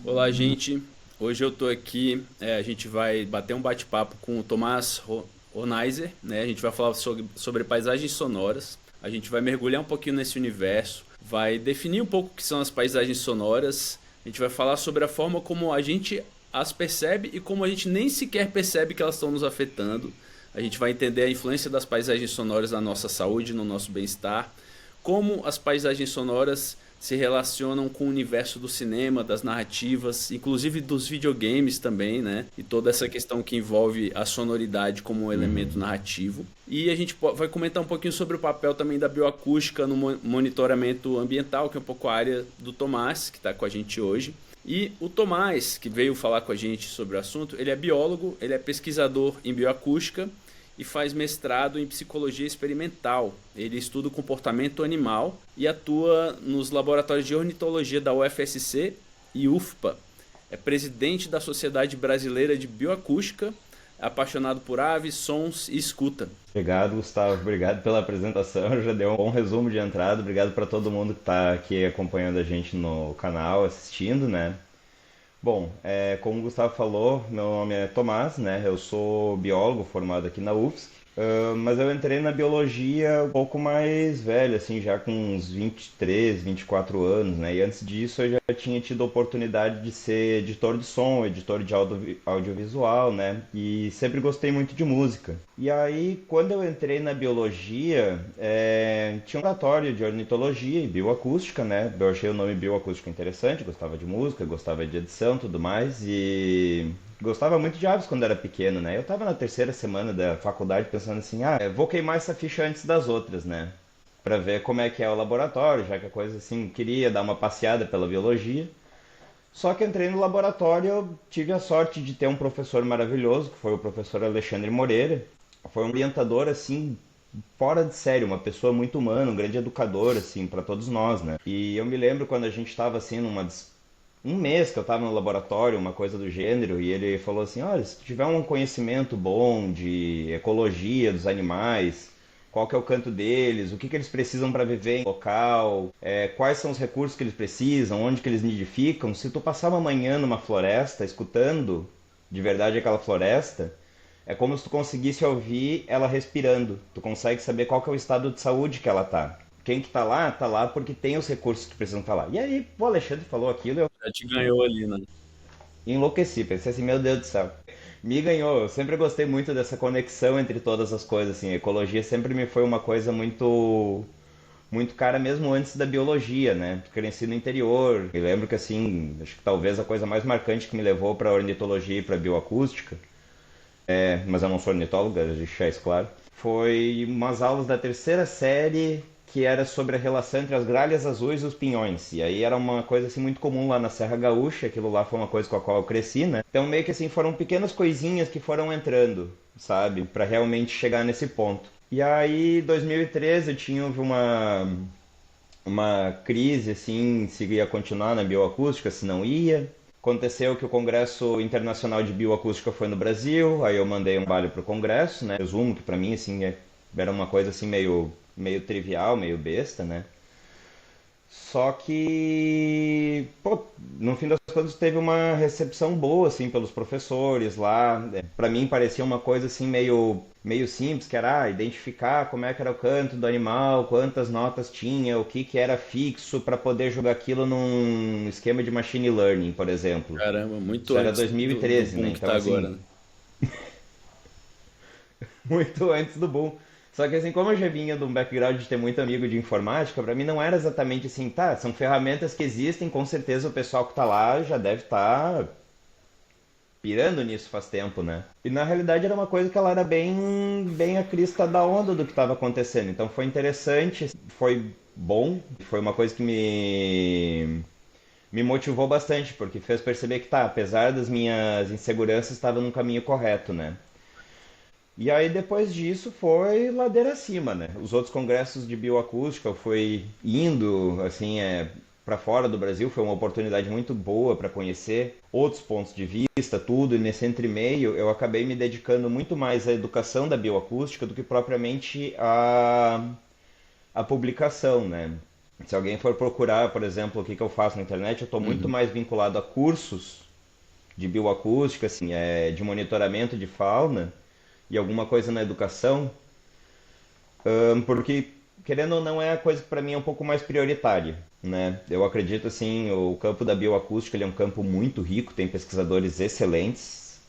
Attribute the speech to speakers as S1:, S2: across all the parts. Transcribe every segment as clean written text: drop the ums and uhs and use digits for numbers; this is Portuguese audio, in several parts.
S1: Olá, gente. Hoje eu tô aqui, a gente vai bater um bate-papo com o Tomás Honaiser, né? A gente vai falar sobre paisagens sonoras. A gente vai mergulhar um pouquinho nesse universo, vai definir um pouco o que são as paisagens sonoras. A gente vai falar sobre a forma como a gente as percebe e como a gente nem sequer percebe que elas estão nos afetando. A gente vai entender a influência das paisagens sonoras na nossa saúde, no nosso bem-estar, como as paisagens sonoras se relacionam com o universo do cinema, das narrativas, inclusive dos videogames também, né? E toda essa questão que envolve a sonoridade como um elemento
S2: Uhum.
S1: narrativo. E a gente vai comentar um pouquinho sobre o papel também da bioacústica no monitoramento ambiental, que é um pouco a área do Tomás, que está com a gente hoje. E o Tomás, que veio falar com a gente sobre o assunto, ele é biólogo, ele é pesquisador em bioacústica e faz mestrado em psicologia experimental. Ele estuda o comportamento animal e atua nos laboratórios de ornitologia da UFSC e UFPA. É presidente da Sociedade Brasileira de Bioacústica, é apaixonado por aves, sons e escuta.
S2: Obrigado, Gustavo. Obrigado pela apresentação. Já deu um bom resumo de entrada. Obrigado para todo mundo que está aqui acompanhando a gente no canal, assistindo, né? Bom, como o Gustavo falou, meu nome é Tomás, né? Eu sou biólogo formado aqui na UFSC, mas eu entrei na biologia um pouco mais velho, assim, já com uns 23, 24 anos, né? E antes disso eu já tinha tido a oportunidade de ser editor de som, editor de audiovisual, né? E sempre gostei muito de música. E aí, quando eu entrei na biologia, tinha um laboratório de ornitologia e bioacústica, né? Eu achei o nome bioacústica interessante, gostava de música, gostava de edição, tudo mais, e gostava muito de aves quando era pequeno, né? Eu tava na terceira semana da faculdade pensando assim, vou queimar essa ficha antes das outras, né? Pra ver como é que é o laboratório, já que a coisa assim, queria dar uma passeada pela biologia. Só que entrei no laboratório, eu tive a sorte de ter um professor maravilhoso, que foi o professor Alexandre Moreira. Foi um orientador assim fora de sério, uma pessoa muito humana, um grande educador assim para todos nós, né? E eu me lembro quando a gente estava assim um mês que eu estava no laboratório, uma coisa do gênero, e ele falou assim: olha, se tu tiver um conhecimento bom de ecologia dos animais, qual que é o canto deles, o que que eles precisam para viver em local, quais são os recursos que eles precisam, onde que eles nidificam, se tu passar uma manhã numa floresta escutando de verdade aquela floresta, é como se tu conseguisse ouvir ela respirando. Tu consegue saber qual que é o estado de saúde que ela tá. Quem que tá lá porque tem os recursos que precisam estar lá. E aí, o Alexandre falou aquilo, eu
S1: Já te ganhou ali, né?
S2: enlouqueci, pensei assim, meu Deus do céu. Me ganhou, eu sempre gostei muito dessa conexão entre todas as coisas, assim, a ecologia sempre me foi uma coisa muito cara mesmo antes da biologia, né? Cresci no interior. E lembro que assim, acho que talvez a coisa mais marcante que me levou para ornitologia e para bioacústica, mas eu não sou ornitóloga, deixar isso claro, foi umas aulas da terceira série que era sobre a relação entre as gralhas azuis e os pinhões. E aí era uma coisa assim muito comum lá na Serra Gaúcha, aquilo lá foi uma coisa com a qual eu cresci, né? Então meio que assim foram pequenas coisinhas que foram entrando, sabe, para realmente chegar nesse ponto. E aí, 2013, eu tinha uma crise assim, se ia continuar na bioacústica, se não ia. Aconteceu que o Congresso Internacional de Bioacústica foi no Brasil, aí eu mandei um trabalho pro Congresso, né? Resumo que para mim assim era uma coisa assim meio trivial, meio besta, né? Só que, pô, no fim das contas teve uma recepção boa, assim, pelos professores lá. Pra mim parecia uma coisa, assim, meio simples, que era identificar como é que era o canto do animal, quantas notas tinha, o que que era fixo para poder jogar aquilo num esquema de machine learning, por exemplo.
S1: Caramba, muito
S2: Isso era
S1: antes do
S2: 2013, né?
S1: boom que
S2: Então,
S1: tá agora,
S2: assim,
S1: né?
S2: muito antes do boom. Só que assim, como eu já vinha de um background de ter muito amigo de informática, pra mim não era exatamente assim, tá, são ferramentas que existem, com certeza o pessoal que tá lá já deve estar pirando nisso faz tempo, né? E na realidade era uma coisa que ela era bem a crista da onda do que estava acontecendo. Então foi interessante, foi bom, foi uma coisa que me motivou bastante, porque fez perceber que tá, apesar das minhas inseguranças, estava no caminho correto, né? E aí depois disso foi ladeira acima, né? Os outros congressos de bioacústica eu fui indo assim para fora do Brasil, foi uma oportunidade muito boa para conhecer outros pontos de vista, tudo, e nesse entremeio eu acabei me dedicando muito mais à educação da bioacústica do que propriamente à publicação, né? Se alguém for procurar, por exemplo, o que que eu faço na internet, eu estou muito
S1: Uhum.
S2: mais vinculado a cursos de bioacústica, assim, de monitoramento de fauna e alguma coisa na educação, porque, querendo ou não, é a coisa que para mim é um pouco mais prioritária, né? Eu acredito, assim, o campo da bioacústica ele é um campo muito rico, tem pesquisadores excelentes,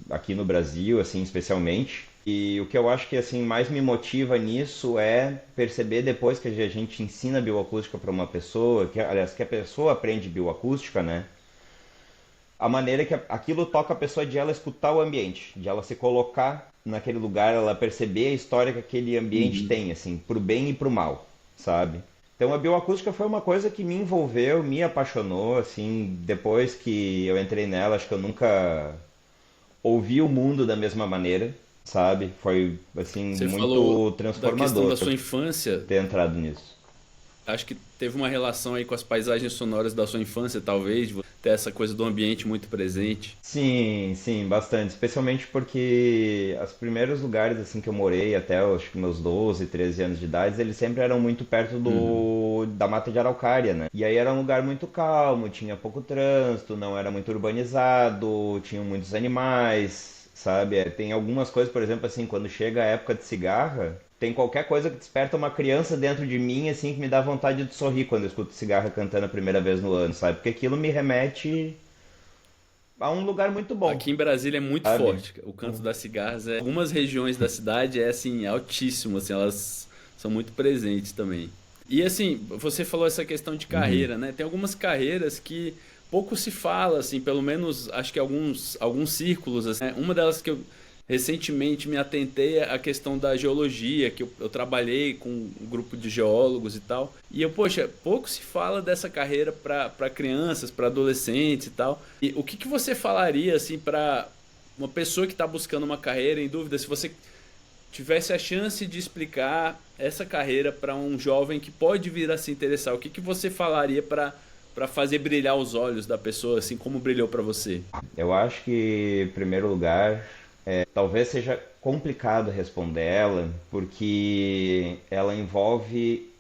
S2: aqui no Brasil, assim, especialmente. E o que eu acho que assim mais me motiva nisso é perceber depois que a gente ensina bioacústica para uma pessoa, que aliás que a pessoa aprende bioacústica, né? A maneira que aquilo toca a pessoa de ela escutar o ambiente, de ela se colocar naquele lugar, ela perceber a história que aquele ambiente
S1: Uhum.
S2: tem, assim, pro bem e pro mal, sabe? Então a bioacústica foi uma coisa que me envolveu, me apaixonou, assim, depois que eu entrei nela, acho que eu nunca ouvi o mundo da mesma maneira, sabe? Foi, assim,
S1: Você falou
S2: muito
S1: da questão
S2: transformador
S1: da sua infância.
S2: ter entrado nisso.
S1: Acho que teve uma relação aí com as paisagens sonoras da sua infância, talvez, de ter essa coisa do ambiente muito presente.
S2: Sim, sim, bastante. Especialmente porque os primeiros lugares assim que eu morei, até acho que meus 12, 13 anos de idade, eles sempre eram muito perto
S1: Uhum.
S2: da mata de araucária, né? E aí era um lugar muito calmo, tinha pouco trânsito, não era muito urbanizado, tinham muitos animais, sabe? Tem algumas coisas, por exemplo, assim, quando chega a época de cigarra, tem qualquer coisa que desperta uma criança dentro de mim, assim, que me dá vontade de sorrir quando eu escuto cigarra cantando a primeira vez no ano, sabe? Porque aquilo me remete a um lugar muito bom,
S1: Aqui em Brasília é muito
S2: sabe?
S1: forte. O canto das cigarras é. Algumas regiões da cidade é assim, altíssimo, assim, elas são muito presentes também. E assim, você falou essa questão de
S2: Uhum.
S1: carreira, né? Tem algumas carreiras que pouco se fala, assim, pelo menos acho que alguns círculos, assim, né? Uma delas que eu recentemente me atentei é a questão da geologia, que eu trabalhei com um grupo de geólogos e tal. E eu, poxa, pouco se fala dessa carreira para crianças, para adolescentes e tal. E o que, que você falaria, assim, para uma pessoa que está buscando uma carreira, em dúvida, se você tivesse a chance de explicar essa carreira para um jovem que pode vir a se interessar, o que, que você falaria para fazer brilhar os olhos da pessoa, assim como brilhou para você?
S2: Eu acho que, em primeiro lugar, talvez seja complicado responder ela, porque ela envolve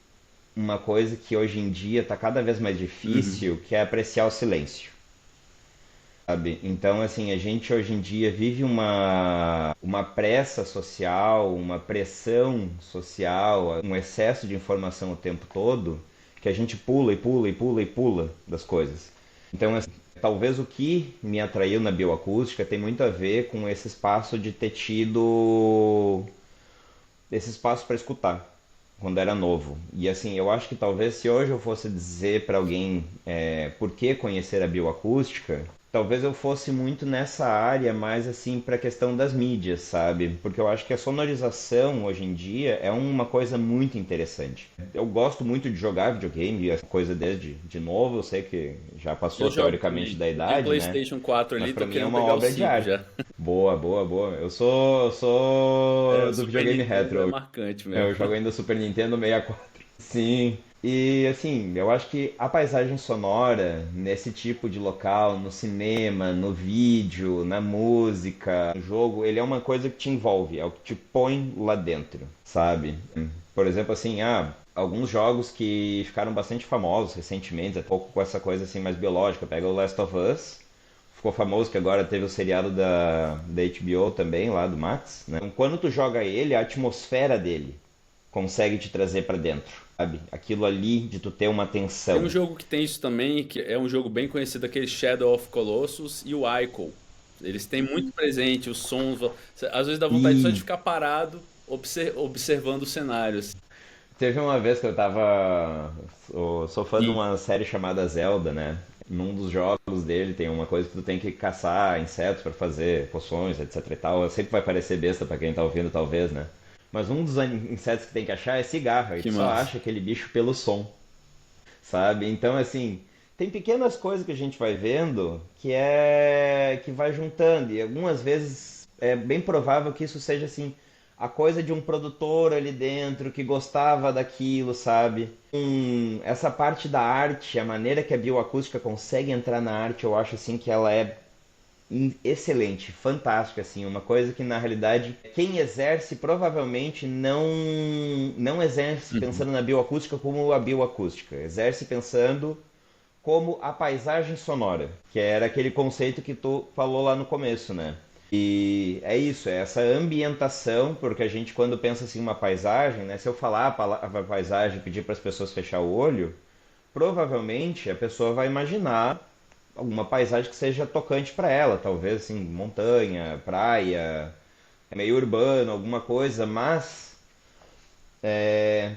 S2: uma coisa que hoje em dia está cada vez mais
S1: Uhum.
S2: difícil, que é apreciar o silêncio. Sabe? Então, assim, a gente hoje em dia vive uma pressa social, uma pressão social, um excesso de informação o tempo todo, que a gente pula e pula e pula e pula das coisas. Então, assim, talvez o que me atraiu na bioacústica tem muito a ver com esse espaço de ter tido esse espaço para escutar quando era novo. E assim, eu acho que talvez se hoje eu fosse dizer para alguém por que conhecer a bioacústica, talvez eu fosse muito nessa área mais assim para a questão das mídias, sabe? Porque eu acho que a sonorização hoje em dia é uma coisa muito interessante. Eu gosto muito de jogar videogame, essa coisa desde de novo, eu sei que já
S1: Eu
S2: passou
S1: jogo
S2: teoricamente
S1: também.
S2: da
S1: Eu tenho um
S2: idade, né?
S1: PlayStation 4
S2: Mas
S1: ali,
S2: para
S1: tô
S2: mim é
S1: querendo
S2: uma
S1: pegar o
S2: obra de
S1: 5
S2: arte.
S1: já.
S2: Boa, boa, boa. Eu
S1: É,
S2: sou
S1: o
S2: do
S1: Super
S2: videogame
S1: Nintendo é
S2: retro.
S1: marcante
S2: Eu
S1: mesmo.
S2: jogo ainda Super Nintendo 64. Sim. E assim, eu acho que a paisagem sonora nesse tipo de local, no cinema, no vídeo, na música, no jogo, ele é uma coisa que te envolve, é o que te põe lá dentro, sabe? Por exemplo, assim, alguns jogos que ficaram bastante famosos recentemente, até um pouco com essa coisa assim mais biológica. Pega o Last of Us, ficou famoso que agora teve o seriado da HBO também, lá do Max, né? Então, quando tu joga ele, a atmosfera dele consegue te trazer pra dentro, sabe? Aquilo ali de tu ter uma
S1: Tem um
S2: tensão.
S1: jogo que tem isso também, que é um jogo bem conhecido, aquele Shadow of Colossus e o Ico. Eles têm muito presente os sons. Às vezes dá vontade só de
S2: E
S1: ficar parado observando o cenário, assim.
S2: teve uma vez que eu tava. Sou fã de
S1: Sim.
S2: uma série chamada Zelda, né? Num dos jogos dele tem uma coisa que tu tem que caçar insetos pra fazer poções, etc e tal. Sempre vai parecer besta pra quem tá ouvindo, talvez, né? Mas um dos insetos que tem que achar é cigarra, e
S1: Que
S2: tu só
S1: massa.
S2: acha aquele bicho pelo som, sabe? Então, assim, tem pequenas coisas que a gente vai vendo que vai juntando e algumas vezes é bem provável que isso seja assim a coisa de um produtor ali dentro que gostava daquilo, sabe? Essa parte da arte, a maneira que a bioacústica consegue entrar na arte, eu acho assim que ela é excelente, fantástica, assim, uma coisa que na realidade quem exerce provavelmente não exerce
S1: Uhum.
S2: pensando na bioacústica como a bioacústica, exerce pensando como a paisagem sonora, que era aquele conceito que tu falou lá no começo, né? E é isso, é essa ambientação, porque a gente quando pensa assim uma paisagem, né? Se eu falar a palavra paisagem e pedir para as pessoas fechar o olho, provavelmente a pessoa vai imaginar alguma paisagem que seja tocante para ela, talvez assim, montanha, praia, meio urbano, alguma coisa, mas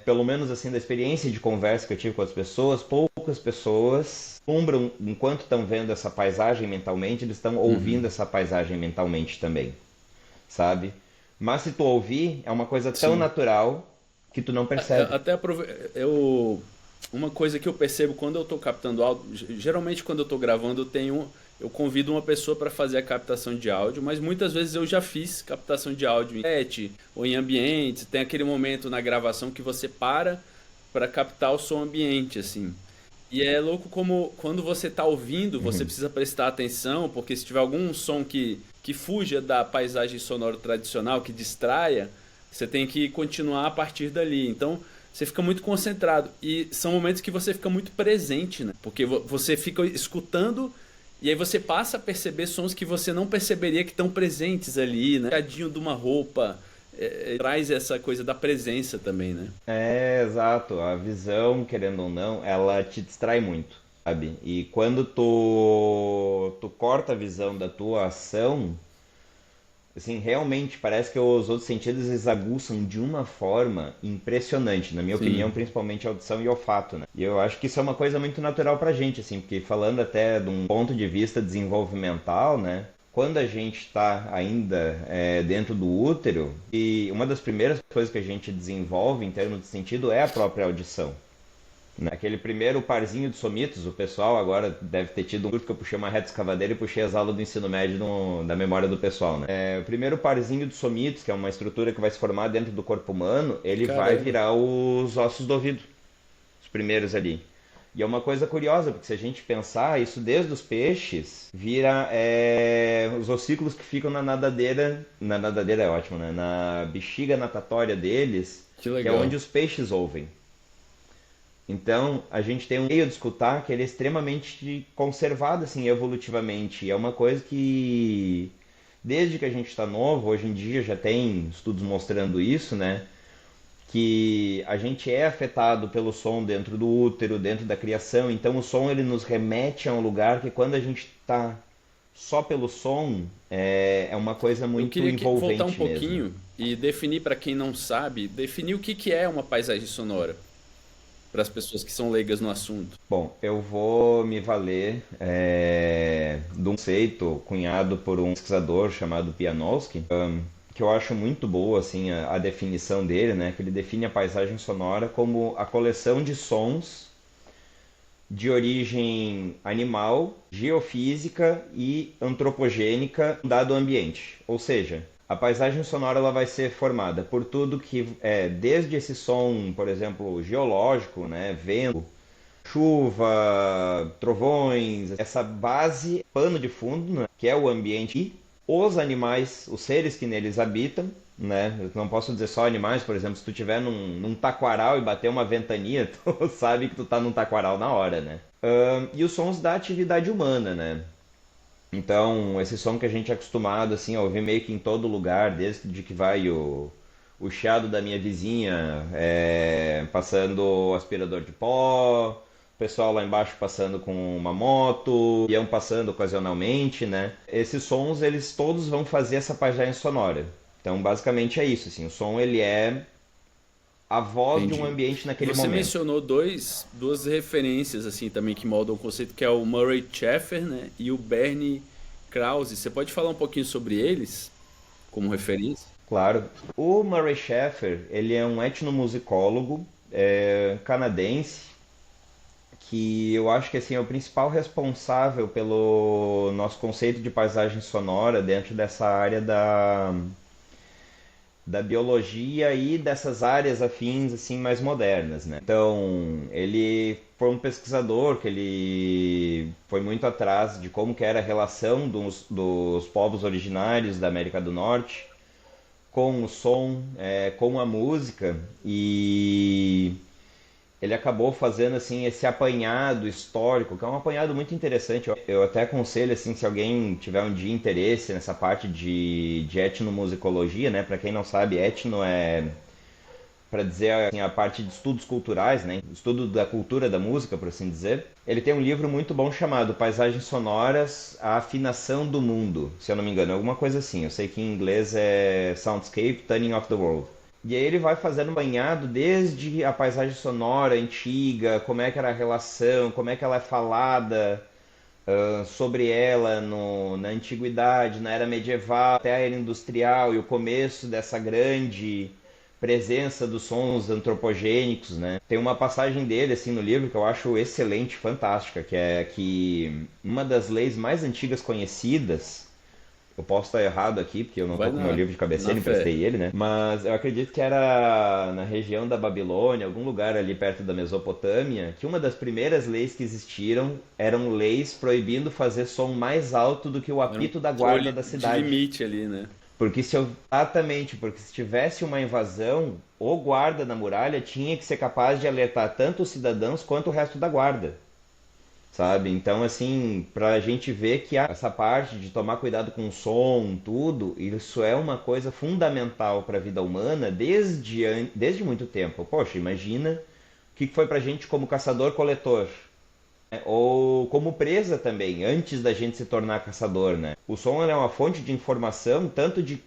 S2: pelo menos assim da experiência de conversa que eu tive com as pessoas, poucas pessoas umbram enquanto estão vendo essa paisagem mentalmente, eles estão ouvindo
S1: Uhum.
S2: essa paisagem mentalmente também, sabe? Mas se tu ouvir, é uma coisa tão
S1: Sim.
S2: natural que tu não percebe.
S1: Até eu uma coisa que eu percebo quando eu tô captando áudio, geralmente quando eu tô gravando eu convido uma pessoa para fazer a captação de áudio, mas muitas vezes eu já fiz captação de áudio em set ou em ambiente, tem aquele momento na gravação que você para captar o som ambiente assim. E é louco como quando você tá ouvindo, você
S2: Uhum.
S1: precisa prestar atenção, porque se tiver algum som que fuja da paisagem sonora tradicional, que distraia, você tem que continuar a partir dali. Então, você fica muito concentrado. E são momentos que você fica muito presente, né? Porque você fica escutando e aí você passa a perceber sons que você não perceberia que estão presentes ali, né? Cadinho de uma roupa, traz essa coisa da presença também, né?
S2: É, exato. A visão, querendo ou não, ela te distrai muito, sabe? E quando tu corta a visão da tua ação, assim, realmente parece que os outros sentidos eles aguçam de uma forma impressionante, na minha opinião,
S1: Sim.
S2: principalmente audição e olfato, né? E eu acho que isso é uma coisa muito natural pra gente, assim, porque falando até de um ponto de vista desenvolvimental, né? Quando a gente está ainda dentro do útero, e uma das primeiras coisas que a gente desenvolve em termos de sentido é a própria audição. Naquele primeiro parzinho de somitos, o pessoal agora deve ter tido um curso que eu puxei uma reta escavadeira e puxei as aulas do ensino médio da memória do pessoal, né? O primeiro parzinho de somitos, que é uma estrutura que vai se formar dentro do corpo humano, ele vai
S1: Caramba.
S2: virar os ossos do ouvido, os primeiros ali. E é uma coisa curiosa, porque se a gente pensar, isso desde os peixes vira os ossículos que ficam na nadadeira é ótimo, né? Na bexiga natatória deles,
S1: Que
S2: que é onde
S1: legal.
S2: os peixes ouvem. Então, a gente tem um meio de escutar que ele é extremamente conservado, assim, evolutivamente. E é uma coisa que, desde que a gente está novo, hoje em dia já tem estudos mostrando isso, né? Que a gente é afetado pelo som dentro do útero, dentro da criação. Então, o som ele nos remete a um lugar que, quando a gente está só pelo som, é uma coisa
S1: Eu
S2: muito
S1: queria voltar um
S2: envolvente mesmo.
S1: pouquinho e definir para quem não sabe, definir o que é uma paisagem sonora para as pessoas que são leigas no assunto.
S2: Bom, eu vou me valer de um conceito cunhado por um pesquisador chamado Pianowski, que eu acho muito boa assim, a definição dele, né? Que ele define a paisagem sonora como a coleção de sons de origem animal, geofísica e antropogênica dado ambiente. Ou seja, a paisagem sonora ela vai ser formada por tudo que desde esse som, por exemplo, geológico, né, vento, chuva, trovões, essa base, pano de fundo, né, que é o ambiente e os animais, os seres que neles habitam, né? Eu não posso dizer só animais, por exemplo, se tu estiver num taquaral e bater uma ventania, tu sabe que tu tá num taquaral na hora, né? E os sons da atividade humana, né? Então, esse som que a gente é acostumado assim, a ouvir meio que em todo lugar, desde que vai o chiado da minha vizinha passando o aspirador de pó, o pessoal lá embaixo passando com uma moto, peão passando ocasionalmente, né? Esses sons, eles todos vão fazer essa paisagem sonora. Então, basicamente é isso, assim, o som ele é a voz de um
S1: Entendi.
S2: ambiente
S1: E
S2: naquele
S1: você
S2: momento.
S1: mencionou duas referências assim também que moldam o conceito, que é o Murray Schafer, né, e o Bernie Krause. Você pode falar um pouquinho sobre eles como referência?
S2: Claro. O Murray Schafer, ele é um etnomusicólogo canadense que eu acho que assim, é o principal responsável pelo nosso conceito de paisagem sonora dentro dessa área da biologia e dessas áreas afins assim mais modernas, né? Então, ele foi um pesquisador que ele foi muito atrás de como que era a relação dos povos originários da América do Norte com o som, com a música, e ele acabou fazendo assim esse apanhado histórico, que é um apanhado muito interessante. Eu até aconselho assim, se alguém tiver um dia interesse nessa parte de etnomusicologia, né? Para quem não sabe, etno é, para dizer assim, a parte de estudos culturais, né? Estudo da cultura da música, por assim dizer. Ele tem um livro muito bom chamado Paisagens Sonoras, a Afinação do Mundo, se eu não me engano, alguma coisa assim. Eu sei que em inglês é Soundscape, Tuning of the World. E aí ele vai fazendo um banhado desde a paisagem sonora antiga, como é que era a relação, como é que ela é falada, sobre ela na antiguidade, na era medieval, até a era industrial e o começo dessa grande presença dos sons antropogênicos, né? Tem uma passagem dele assim no livro que eu acho excelente, fantástica, que é que uma das leis mais antigas conhecidas, eu posso estar errado aqui, porque eu não
S1: Vai
S2: estou com o meu livro de
S1: na
S2: cabeceira,
S1: fé.
S2: emprestei ele, né? Mas eu acredito que era na região da Babilônia, algum lugar ali perto da Mesopotâmia, que uma das primeiras leis que existiram eram leis proibindo fazer som mais alto do que o
S1: Era um
S2: apito da guarda
S1: controle
S2: da
S1: de
S2: cidade.
S1: limite ali, né?
S2: Exatamente, porque se tivesse uma invasão, o guarda da muralha tinha que ser capaz de alertar tanto os cidadãos quanto o resto da guarda, sabe? Então, assim, pra gente ver que essa parte de tomar cuidado com o som, tudo, isso é uma coisa fundamental para a vida humana desde muito tempo. Poxa, imagina o que foi pra gente como caçador-coletor, né? Ou como presa também, antes da gente se tornar caçador, né? O som é uma fonte de informação, tanto de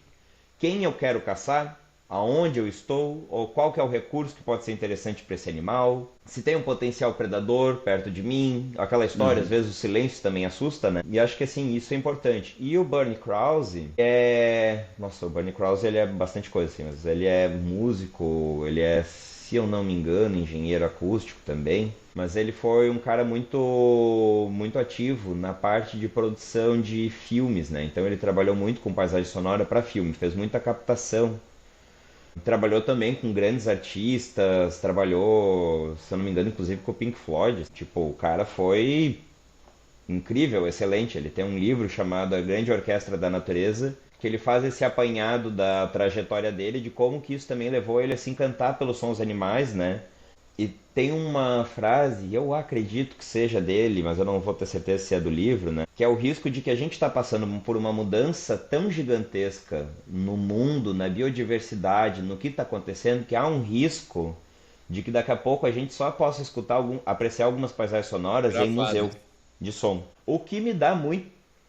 S2: quem eu quero caçar, aonde eu estou, ou qual que é o recurso que pode ser interessante para esse animal, se tem um potencial predador perto de mim, aquela história, às
S1: Uhum.
S2: vezes o silêncio também assusta, né? E acho que assim, isso é importante. E o Bernie Krause Nossa, o Bernie Krause ele é bastante coisa assim, mas ele é músico, ele é, se eu não me engano, engenheiro acústico também. Mas ele foi um cara muito ativo na parte de produção de filmes, né? Então ele trabalhou muito com paisagem sonora para filme, fez muita captação. Trabalhou também com grandes artistas, trabalhou, se eu não me engano, inclusive com o Pink Floyd. Tipo, o cara foi incrível, excelente. Ele tem um livro chamado A Grande Orquestra da Natureza, que ele faz esse apanhado da trajetória dele, de como que isso também levou ele a se encantar pelos sons animais, né? E tem uma frase, eu acredito que seja dele, mas eu não vou ter certeza se é do livro, né? Que é o risco de que a gente está passando por uma mudança tão gigantesca no mundo, na biodiversidade, no que está acontecendo, que há um risco de que daqui a pouco a gente só possa escutar, apreciar algumas paisagens sonoras em museu
S1: Gravadas.
S2: de som. O que me dá muito.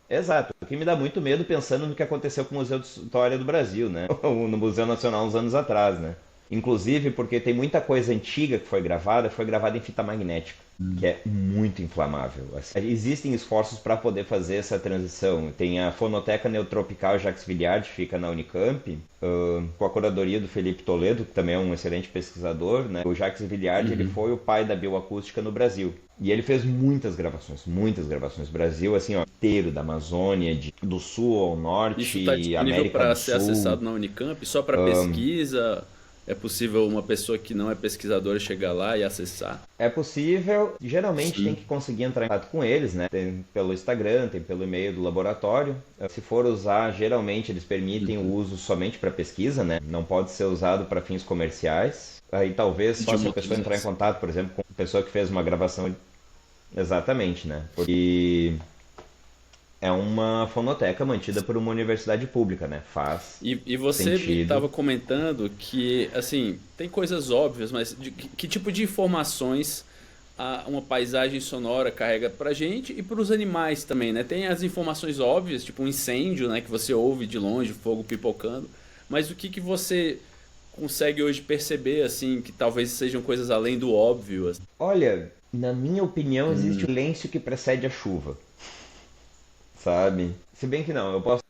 S2: Exato, o que me dá muito medo pensando no que aconteceu com o Museu de História do Brasil, né? No Museu Nacional uns anos atrás, né? Inclusive porque tem muita coisa antiga que foi gravada em fita magnética, que é muito inflamável. Assim, existem esforços para poder fazer essa transição. Tem a Fonoteca Neotropical Jacques Villard, que fica na Unicamp, com a curadoria do Felipe Toledo, que também é um excelente pesquisador, né? O Jacques Villard, ele
S1: Uhum.
S2: foi o pai da bioacústica no Brasil. E ele fez muitas gravações, muitas gravações. Brasil, assim, ó, inteiro, da Amazônia, do sul ao
S1: Isso está
S2: norte,
S1: disponível
S2: América
S1: para
S2: do
S1: ser
S2: Sul.
S1: acessado na Unicamp só para pesquisa? É possível uma pessoa que não é pesquisadora chegar lá e acessar?
S2: É possível, geralmente tem
S1: Sim.
S2: que conseguir entrar em contato com eles, né? Tem pelo Instagram, tem pelo e-mail do laboratório. Se for usar, geralmente eles permitem o
S1: Uhum.
S2: uso somente para pesquisa, né? Não pode ser usado para fins comerciais. Aí talvez
S1: De
S2: só se a
S1: uma
S2: pessoa entrar em
S1: utilização.
S2: contato, por exemplo, com a pessoa que fez uma gravação. Exatamente, né? Porque é uma fonoteca mantida por uma universidade pública, né? Faz
S1: E você me
S2: sentido.
S1: estava comentando que, assim, tem coisas óbvias, mas que tipo de informações uma paisagem sonora carrega pra gente e pros animais também, né? Tem as informações óbvias, tipo um incêndio, né? Que você ouve de longe, fogo pipocando. Mas o que que você consegue hoje perceber, assim, que talvez sejam coisas além do óbvio, assim?
S2: Olha, na minha opinião, existe o silêncio que precede a chuva, sabe? Se bem que não, eu posso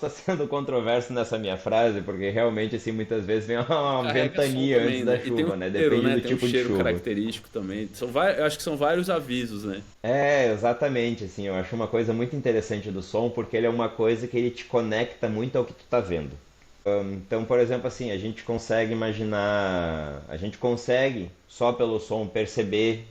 S2: estar sendo controverso nessa minha frase, porque realmente, assim, muitas vezes vem uma
S1: Carrega som
S2: ventania antes
S1: também,
S2: da
S1: né? E tem um
S2: chuva, né?
S1: cheiro,
S2: Depende
S1: né?
S2: do
S1: Tem um
S2: tipo de
S1: cheiro
S2: chuva.
S1: característico também. Eu acho que são vários avisos, né?
S2: É, exatamente, assim, eu acho uma coisa muito interessante do som, porque ele é uma coisa que ele te conecta muito ao que tu tá vendo. Então, por exemplo, assim, a gente consegue só pelo som perceber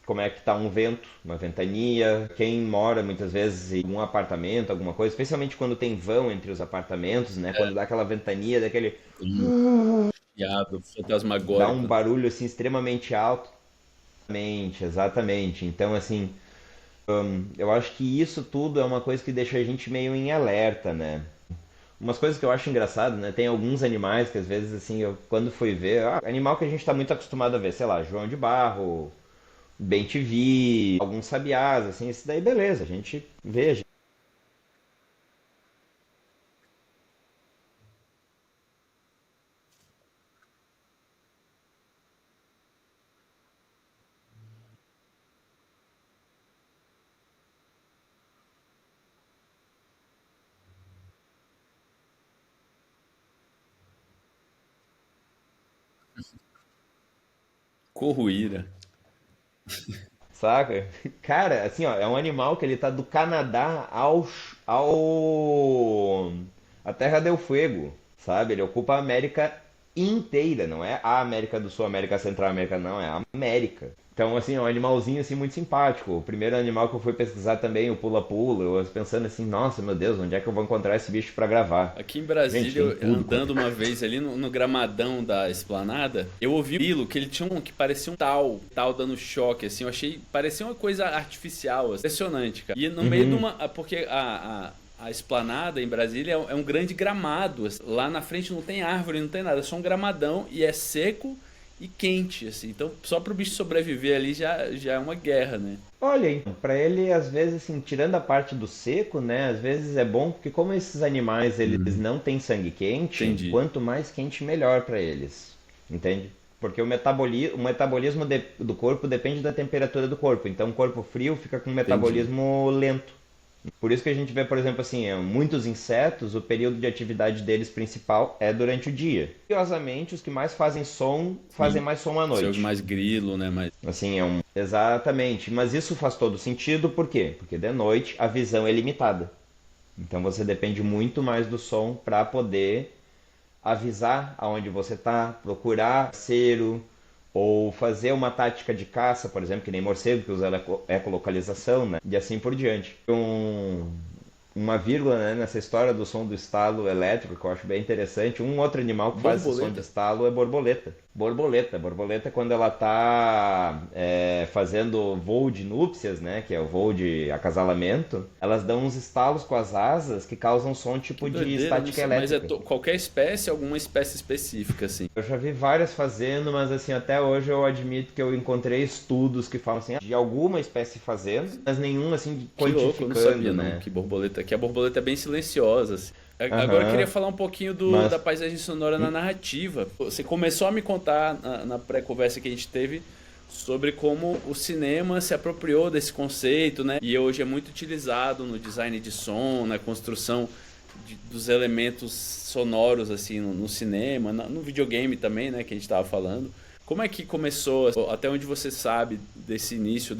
S2: como é que tá um vento, uma ventania. Quem mora muitas vezes em um apartamento, alguma coisa, especialmente quando tem vão entre os apartamentos, né? Quando dá aquela ventania, daquele
S1: Um chiado
S2: dá um
S1: fantasmagórico, né?
S2: barulho assim extremamente alto. Exatamente, exatamente. Então, assim, eu acho que isso tudo é uma coisa que deixa a gente meio em alerta, né? Umas coisas que eu acho engraçado, né? Tem alguns animais que às vezes, assim, eu quando fui ver, animal que a gente tá muito acostumado a ver, sei lá, João de Barro, bem-te-vi, alguns sabiás, assim, isso daí beleza, a gente vê.
S1: Corruíra.
S2: Saca? Cara, assim, ó, é um animal que ele tá do Canadá ao a Terra del Fuego, sabe? Ele ocupa a América inteira, não é a América do Sul, América Central, América não, é a América. Então, assim, é um animalzinho assim muito simpático. O primeiro animal que eu fui pesquisar também, o pula-pula, eu pensando assim, nossa, meu Deus, onde é que eu vou encontrar esse bicho pra gravar?
S1: Aqui em
S2: Gente,
S1: Brasília,
S2: tem tudo quanto
S1: andando uma vez ali no gramadão da Esplanada, eu ouvi um grilo que ele tinha um que parecia um tal dando choque, assim, eu achei, parecia uma coisa artificial, assim, impressionante, cara. E no
S2: é.
S1: meio de
S2: Uhum.
S1: uma, porque a Esplanada em Brasília é um grande gramado, assim. Lá na frente não tem árvore, não tem nada, é só um gramadão e é seco e quente, assim. Então, só pro bicho sobreviver ali já é uma guerra, né?
S2: Olha, então, para ele, às vezes, assim, tirando a parte do seco, né? Às vezes é bom porque como esses animais eles
S1: Uhum.
S2: não têm sangue quente,
S1: Entendi,
S2: quanto mais quente melhor para eles, entende? Porque o metabolismo do corpo depende da temperatura do corpo. Então, o corpo frio fica com um
S1: entendi,
S2: metabolismo lento. Por isso que a gente vê, por exemplo, assim, muitos insetos, o período de atividade deles principal é durante o dia. Curiosamente, os que mais fazem som, fazem
S1: sim.
S2: mais som à
S1: Você ouve
S2: noite.
S1: mais grilo, né? Mais...
S2: Assim, é um. Exatamente. Mas isso faz todo sentido, por quê? Porque de noite a visão é limitada. Então você depende muito mais do som para poder avisar aonde você está, procurar parceiro, ou fazer uma tática de caça, por exemplo, que nem morcego, que usa ecolocalização, né? E assim por diante. Uma vírgula, né, nessa história do som do estalo elétrico, que eu acho bem interessante. Um outro animal que faz esse som de
S1: Borboleta.
S2: estalo é borboleta. Borboleta, quando ela está fazendo voo de núpcias, né, que é o voo de acasalamento, elas dão uns estalos com as asas que causam som
S1: Que
S2: tipo de
S1: doideira, não
S2: estática
S1: sei, mas é
S2: elétrica.
S1: qualquer espécie, alguma espécie específica, assim.
S2: Eu já vi várias fazendo, mas assim, até hoje eu admito que eu encontrei estudos que falam assim, de alguma espécie fazendo, mas nenhum assim
S1: Que louco, eu não sabia
S2: quantificando,
S1: não
S2: né?
S1: que a borboleta é bem silenciosa, assim. Agora eu queria
S2: Aham,
S1: falar um pouquinho da
S2: mas
S1: paisagem sonora na narrativa. Você começou a me contar na pré-conversa que a gente teve sobre como o cinema se apropriou desse conceito, né? E hoje é muito utilizado no design de som, na construção dos elementos sonoros assim no cinema, no videogame também, né, que a gente estava falando. Como é que começou, até onde você sabe desse início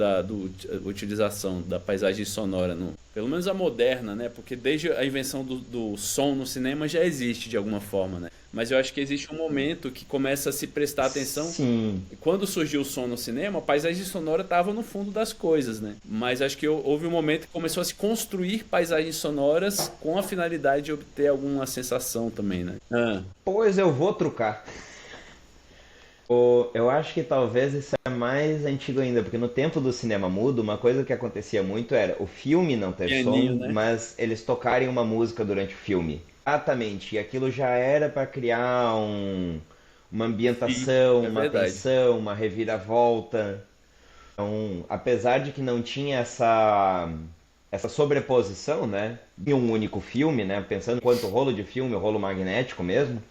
S1: utilização da paisagem sonora, pelo menos a moderna, né? Porque desde a invenção do som no cinema já existe de alguma forma, né? Mas eu acho que existe um momento que começa a se prestar atenção.
S2: sim.
S1: Quando surgiu o som no cinema, a paisagem sonora estava no fundo das coisas, né? Mas acho que houve um momento que começou a se construir paisagens sonoras com a finalidade de obter alguma sensação também, né? Ah,
S2: Pois eu vou trucar. Eu acho que talvez isso é mais antigo ainda, porque no tempo do cinema mudo, uma coisa que acontecia muito era o filme não ter
S1: pianinho,
S2: som,
S1: né?
S2: mas eles tocarem uma música durante o filme. Exatamente, e aquilo já era para criar uma
S1: Sim,
S2: ambientação,
S1: é
S2: uma
S1: verdade.
S2: tensão, uma reviravolta. Então, apesar de que não tinha essa sobreposição, né, em um único filme, né, pensando quanto rolo de filme, o rolo magnético mesmo,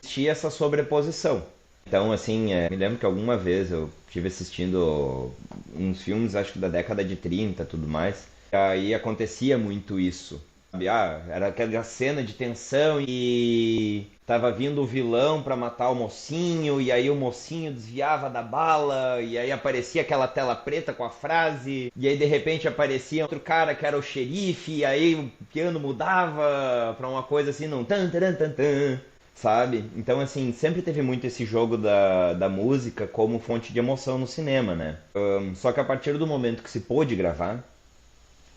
S2: existia essa sobreposição. Então, assim, me lembro que alguma vez eu estive assistindo uns filmes, acho que da década de 30 tudo mais, e aí acontecia muito isso. Era aquela cena de tensão e tava vindo o vilão pra matar o mocinho, e aí o mocinho desviava da bala, e aí aparecia aquela tela preta com a frase, e aí de repente aparecia outro cara que era o xerife, e aí o piano mudava pra uma coisa assim, num tan tan tan tan, sabe? Então, assim, sempre teve muito esse jogo da música como fonte de emoção no cinema, né? Só que a partir do momento que se pôde gravar,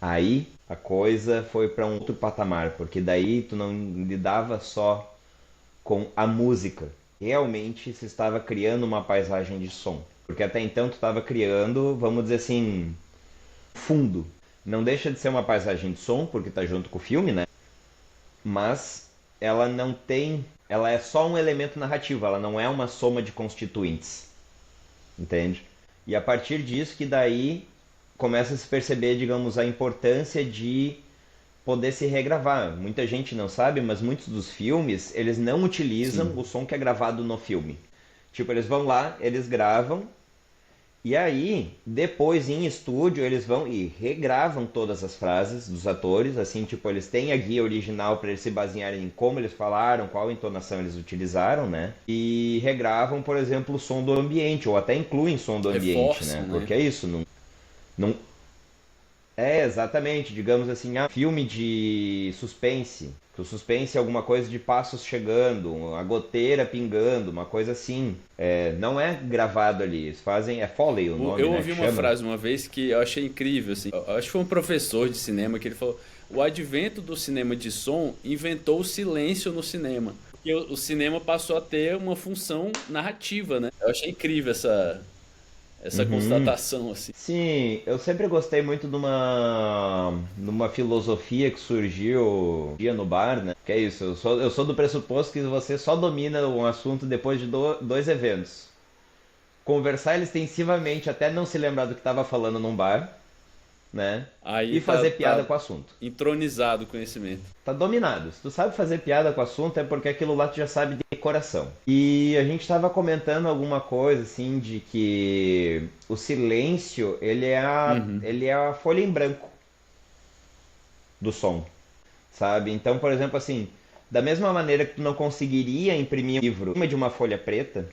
S2: aí a coisa foi para um outro patamar, porque daí tu não lidava só com a música. Realmente se estava criando uma paisagem de som. Porque até então tu estava criando, vamos dizer assim, fundo. Não deixa de ser uma paisagem de som, porque tá junto com o filme, né? Mas ela não tem. Ela é só um elemento narrativo, ela não é uma soma de constituintes. Entende? E a partir disso que daí começa a se perceber, digamos, a importância de poder se regravar. Muita gente não sabe, mas muitos dos filmes, eles não utilizam
S1: Sim.
S2: o som que é gravado no filme. Tipo, eles vão lá, eles gravam, e aí, depois em estúdio, eles vão e regravam todas as frases dos atores, assim, tipo, eles têm a guia original para eles se basearem em como eles falaram, qual entonação eles utilizaram, né? E regravam, por exemplo, o som do ambiente, ou até incluem som do ambiente,
S1: Reforçam,
S2: né?
S1: né?
S2: Porque é isso, não, é, exatamente. Digamos assim, filme de suspense. Que o suspense é alguma coisa de passos chegando, a goteira pingando, uma coisa assim. É, não é gravado ali. Eles fazem. É Foley o nome,
S1: Eu
S2: né?
S1: ouvi
S2: Que
S1: uma
S2: chama.
S1: frase uma vez que eu achei incrível, assim. Eu acho que foi um professor de cinema que ele falou: o advento do cinema de som inventou o silêncio no cinema. E o cinema passou a ter uma função narrativa, né? Eu achei incrível essa
S2: Uhum.
S1: constatação, assim.
S2: Sim, eu sempre gostei muito de uma filosofia que surgiu um dia no bar, né? Que é isso, eu sou do pressuposto que você só domina um assunto depois de dois eventos. Conversar extensivamente até não se lembrar do que estava falando num bar, né?
S1: Aí
S2: E
S1: tá,
S2: fazer piada
S1: tá
S2: com o assunto.
S1: entronizado o conhecimento.
S2: Tá dominado. Se tu sabe fazer piada com o assunto é porque aquilo lá tu já sabe de coração. E a gente estava comentando alguma coisa assim de que o silêncio,
S1: Uhum.
S2: ele é a folha em branco do som, sabe? Então, por exemplo, assim, da mesma maneira que tu não conseguiria imprimir um livro em cima de uma folha preta,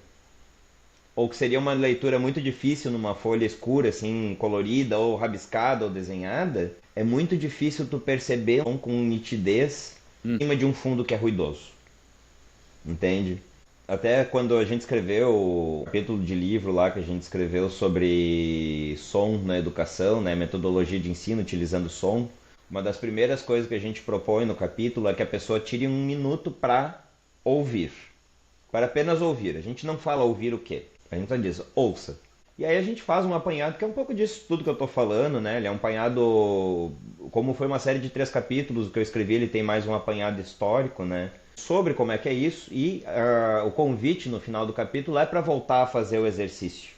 S2: ou que seria uma leitura muito difícil numa folha escura, assim, colorida, ou rabiscada, ou desenhada, é muito difícil tu perceber com nitidez em cima de um fundo que é ruidoso, entende? Até quando a gente escreveu o capítulo de livro lá que a gente escreveu sobre som na educação, né, metodologia de ensino utilizando som, uma das primeiras coisas que a gente propõe no capítulo é que a pessoa tire um minuto para ouvir, para apenas ouvir. A gente não fala ouvir o quê? A gente só diz ouça. E aí a gente faz um apanhado que é um pouco disso tudo que eu tô falando, né? Ele é um apanhado, como foi uma série de 3 capítulos que eu escrevi, ele tem mais um apanhado histórico, né? Sobre como é que é isso e o convite no final do capítulo é para voltar a fazer o exercício.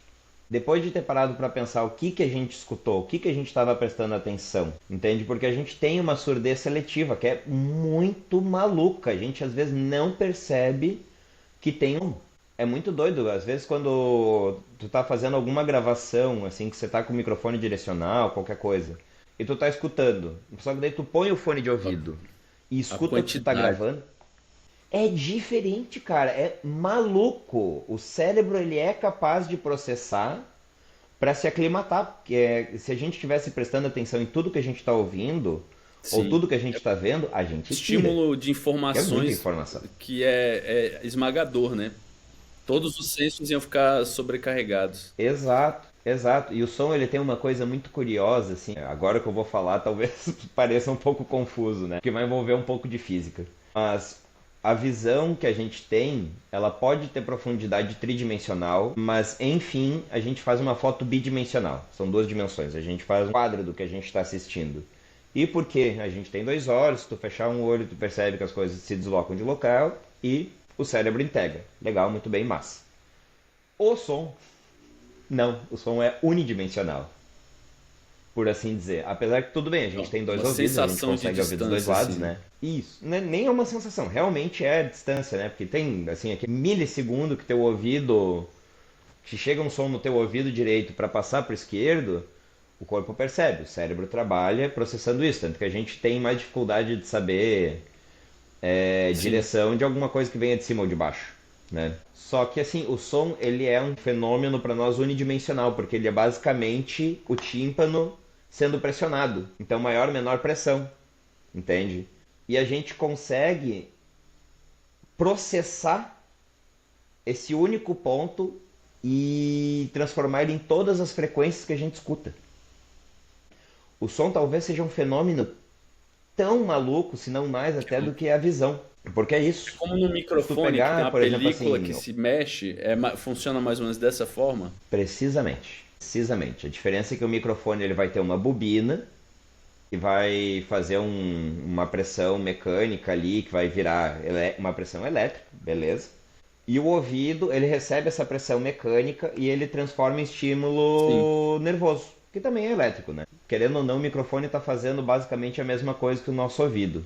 S2: Depois de ter parado para pensar o que que a gente escutou, o que que a gente estava prestando atenção, entende? Porque a gente tem uma surdez seletiva que é muito maluca. A gente às vezes não percebe que tem um. É muito doido. Às vezes quando tu tá fazendo alguma gravação, assim, que você tá com o microfone direcional, qualquer coisa, e tu tá escutando, só que daí tu põe o fone de ouvido e
S1: A
S2: escuta o que tu tá
S1: quantidade.
S2: gravando, é diferente, cara. É maluco. O cérebro ele é capaz de processar para se aclimatar. Porque se a gente estivesse prestando atenção em tudo que a gente está ouvindo ou
S1: Sim.
S2: tudo que a gente está vendo, a gente pira.
S1: Estímulo de
S2: Que é muita
S1: informações
S2: informação.
S1: que é esmagador, né? Todos os sensos iam ficar sobrecarregados.
S2: Exato, exato. E o som ele tem uma coisa muito curiosa, assim. Agora que eu vou falar, talvez pareça um pouco confuso, né? Porque vai envolver um pouco de física. Mas a visão que a gente tem, ela pode ter profundidade tridimensional, mas enfim, a gente faz uma foto bidimensional. São 2 dimensões. A gente faz um quadro do que a gente está assistindo. E porque a gente tem 2 olhos, se tu fechar um olho, tu percebe que as coisas se deslocam de local e o cérebro integra. Legal, muito bem, massa. O som não, o som é unidimensional, por assim dizer. Apesar que tudo bem, a gente
S1: Então,
S2: tem dois
S1: uma
S2: ouvidos, a gente
S1: sensação de
S2: consegue ouvir dos dois
S1: distância,
S2: lados,
S1: assim, né?
S2: né? Isso, nem é uma sensação, realmente é a distância, né? Porque tem, assim, aquele milissegundo que teu ouvido, que chega um som no teu ouvido direito para passar pro esquerdo, o corpo percebe, o cérebro trabalha processando isso, tanto que a gente tem mais dificuldade de saber
S1: Sim.
S2: direção de alguma coisa que venha de cima ou de baixo, né? Só que assim, o som ele é um fenômeno para nós unidimensional, porque ele é basicamente o tímpano sendo pressionado. Então, maior ou menor pressão, entende? E a gente consegue processar esse único ponto e transformar ele em todas as frequências que a gente escuta. O som talvez seja um fenômeno tão maluco, se não mais até do que a visão. Porque é
S1: É
S2: isso.
S1: como no
S2: Se tu
S1: microfone, que tem
S2: pegar,
S1: uma
S2: por exemplo,
S1: película
S2: assim,
S1: que se mexe, funciona mais ou menos dessa forma.
S2: precisamente, precisamente. A diferença é que o microfone ele vai ter uma bobina que vai fazer uma pressão mecânica ali, que vai virar uma pressão elétrica, beleza? E o ouvido, ele recebe essa pressão mecânica e ele transforma em
S1: Sim.
S2: estímulo nervoso, que também é elétrico, né? Querendo ou não, o microfone está fazendo basicamente a mesma coisa que o nosso ouvido.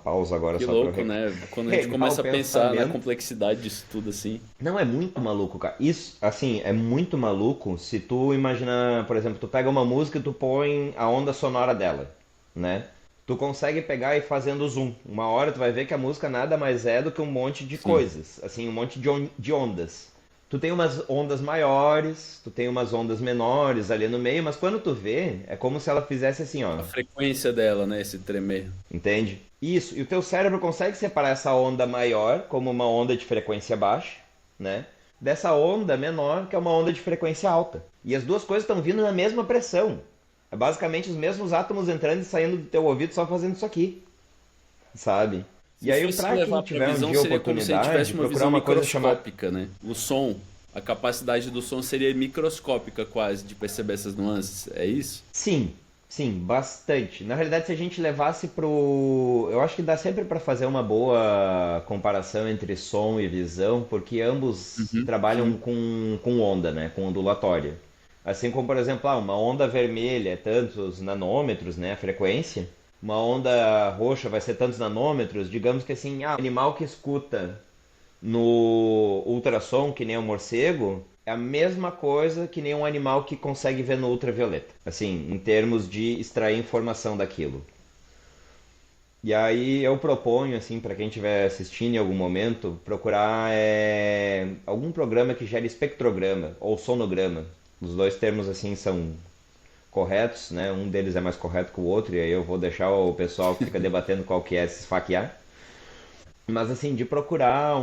S2: Pausa agora
S1: Que
S2: só para eu
S1: louco, né? Quando a gente
S2: regar o
S1: começa a pensar na
S2: pensamento.
S1: complexidade disso tudo assim.
S2: Não, é muito maluco, cara. Isso, assim, é muito maluco se tu imagina, por exemplo, tu pega uma música e tu põe a onda sonora dela, né? Tu consegue pegar e ir fazendo zoom. Uma hora tu vai ver que a música nada mais é do que um monte de
S1: Sim.
S2: coisas, assim, um monte de ondas. Tu tem umas ondas maiores, tu tem umas ondas menores ali no meio, mas quando tu vê, é como se ela fizesse assim, ó.
S1: A frequência dela, né? Esse tremer.
S2: Entende? Isso, e o teu cérebro consegue separar essa onda maior como uma onda de frequência baixa, né? Dessa onda menor, que é uma onda de frequência alta. E as duas coisas estão vindo na mesma pressão. É basicamente os mesmos átomos entrando e saindo do teu ouvido só fazendo isso aqui, sabe?
S1: Se
S2: E aí,
S1: fosse
S2: pra quem
S1: levar para
S2: tiver um
S1: visão,
S2: dia a
S1: seria como se a gente
S2: oportunidade,
S1: tivesse uma
S2: procurar
S1: visão
S2: uma coisa chamada.
S1: microscópica, né? O som, a capacidade do som seria microscópica quase de perceber essas nuances. É isso?
S2: Sim, sim, bastante. Na realidade, se a gente levasse pro. Eu acho que dá sempre para fazer uma boa comparação entre som e visão, porque ambos
S1: Uhum.
S2: trabalham
S1: Sim.
S2: com onda, né? Com ondulatória. Assim como, por exemplo, uma onda vermelha é tantos nanômetros, né? A frequência. Uma onda roxa vai ser tantos nanômetros. Digamos que assim, um animal que escuta no ultrassom, que nem o morcego, é a mesma coisa que nem um animal que consegue ver no ultravioleta. Assim, em termos de extrair informação daquilo. E aí eu proponho, assim, para quem estiver assistindo em algum momento, procurar algum programa que gere espectrograma ou sonograma. Os dois termos, assim, são corretos, né? Um deles é mais correto que o outro, e aí eu vou deixar o pessoal que fica debatendo qual que é se esfaquear. Mas assim, de procurar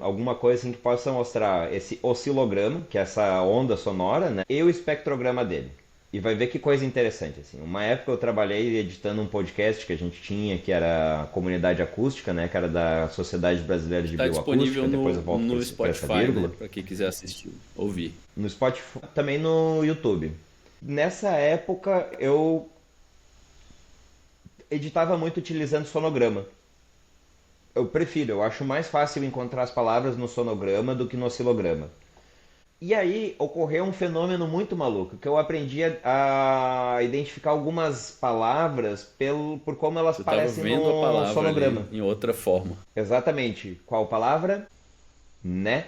S2: alguma coisa assim que possa mostrar esse oscilograma, que é essa onda sonora, né? E o espectrograma dele. E vai ver que coisa interessante, assim. Uma época eu trabalhei editando um podcast que a gente tinha, que era a Comunidade Acústica, né? Que era da Sociedade Brasileira de
S1: Está disponível
S2: Bioacústica. Depois eu volto
S1: no
S2: para essa
S1: Spotify, né?
S2: vírgula.
S1: Para quem quiser assistir, ouvir.
S2: No Spotify, também no YouTube. Nessa época eu editava muito utilizando sonograma. Eu prefiro, eu acho mais fácil encontrar as palavras no sonograma do que no oscilograma. E aí ocorreu um fenômeno muito maluco, que eu aprendi a identificar algumas palavras por como elas
S1: Você estava
S2: parecem
S1: vendo a
S2: no
S1: palavra ali
S2: sonograma.
S1: em outra forma,
S2: Exatamente. Qual palavra? Né?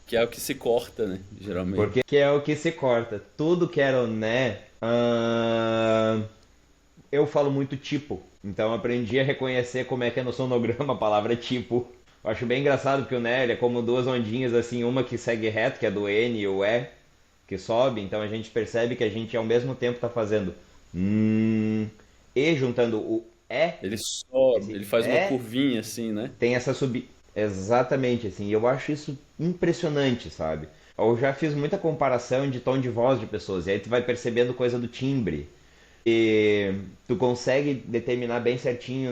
S1: que é o que se corta, né? Geralmente.
S2: Porque que é o que se corta. Tudo que era o né, eu falo muito tipo. Então eu aprendi a reconhecer como é que é no sonograma a palavra tipo. Eu acho bem engraçado porque o né, ele é como duas ondinhas assim, uma que segue reto, que é do N, e o E, que sobe. Então a gente percebe que a gente ao mesmo tempo está fazendo e juntando o E,
S1: Ele sobe,
S2: esse
S1: ele faz uma
S2: E
S1: curvinha assim, né?
S2: tem essa sub. Exatamente, assim. Eu acho isso impressionante, sabe? Eu já fiz muita comparação de tom de voz de pessoas, e aí tu vai percebendo coisa do timbre. E tu consegue determinar bem certinho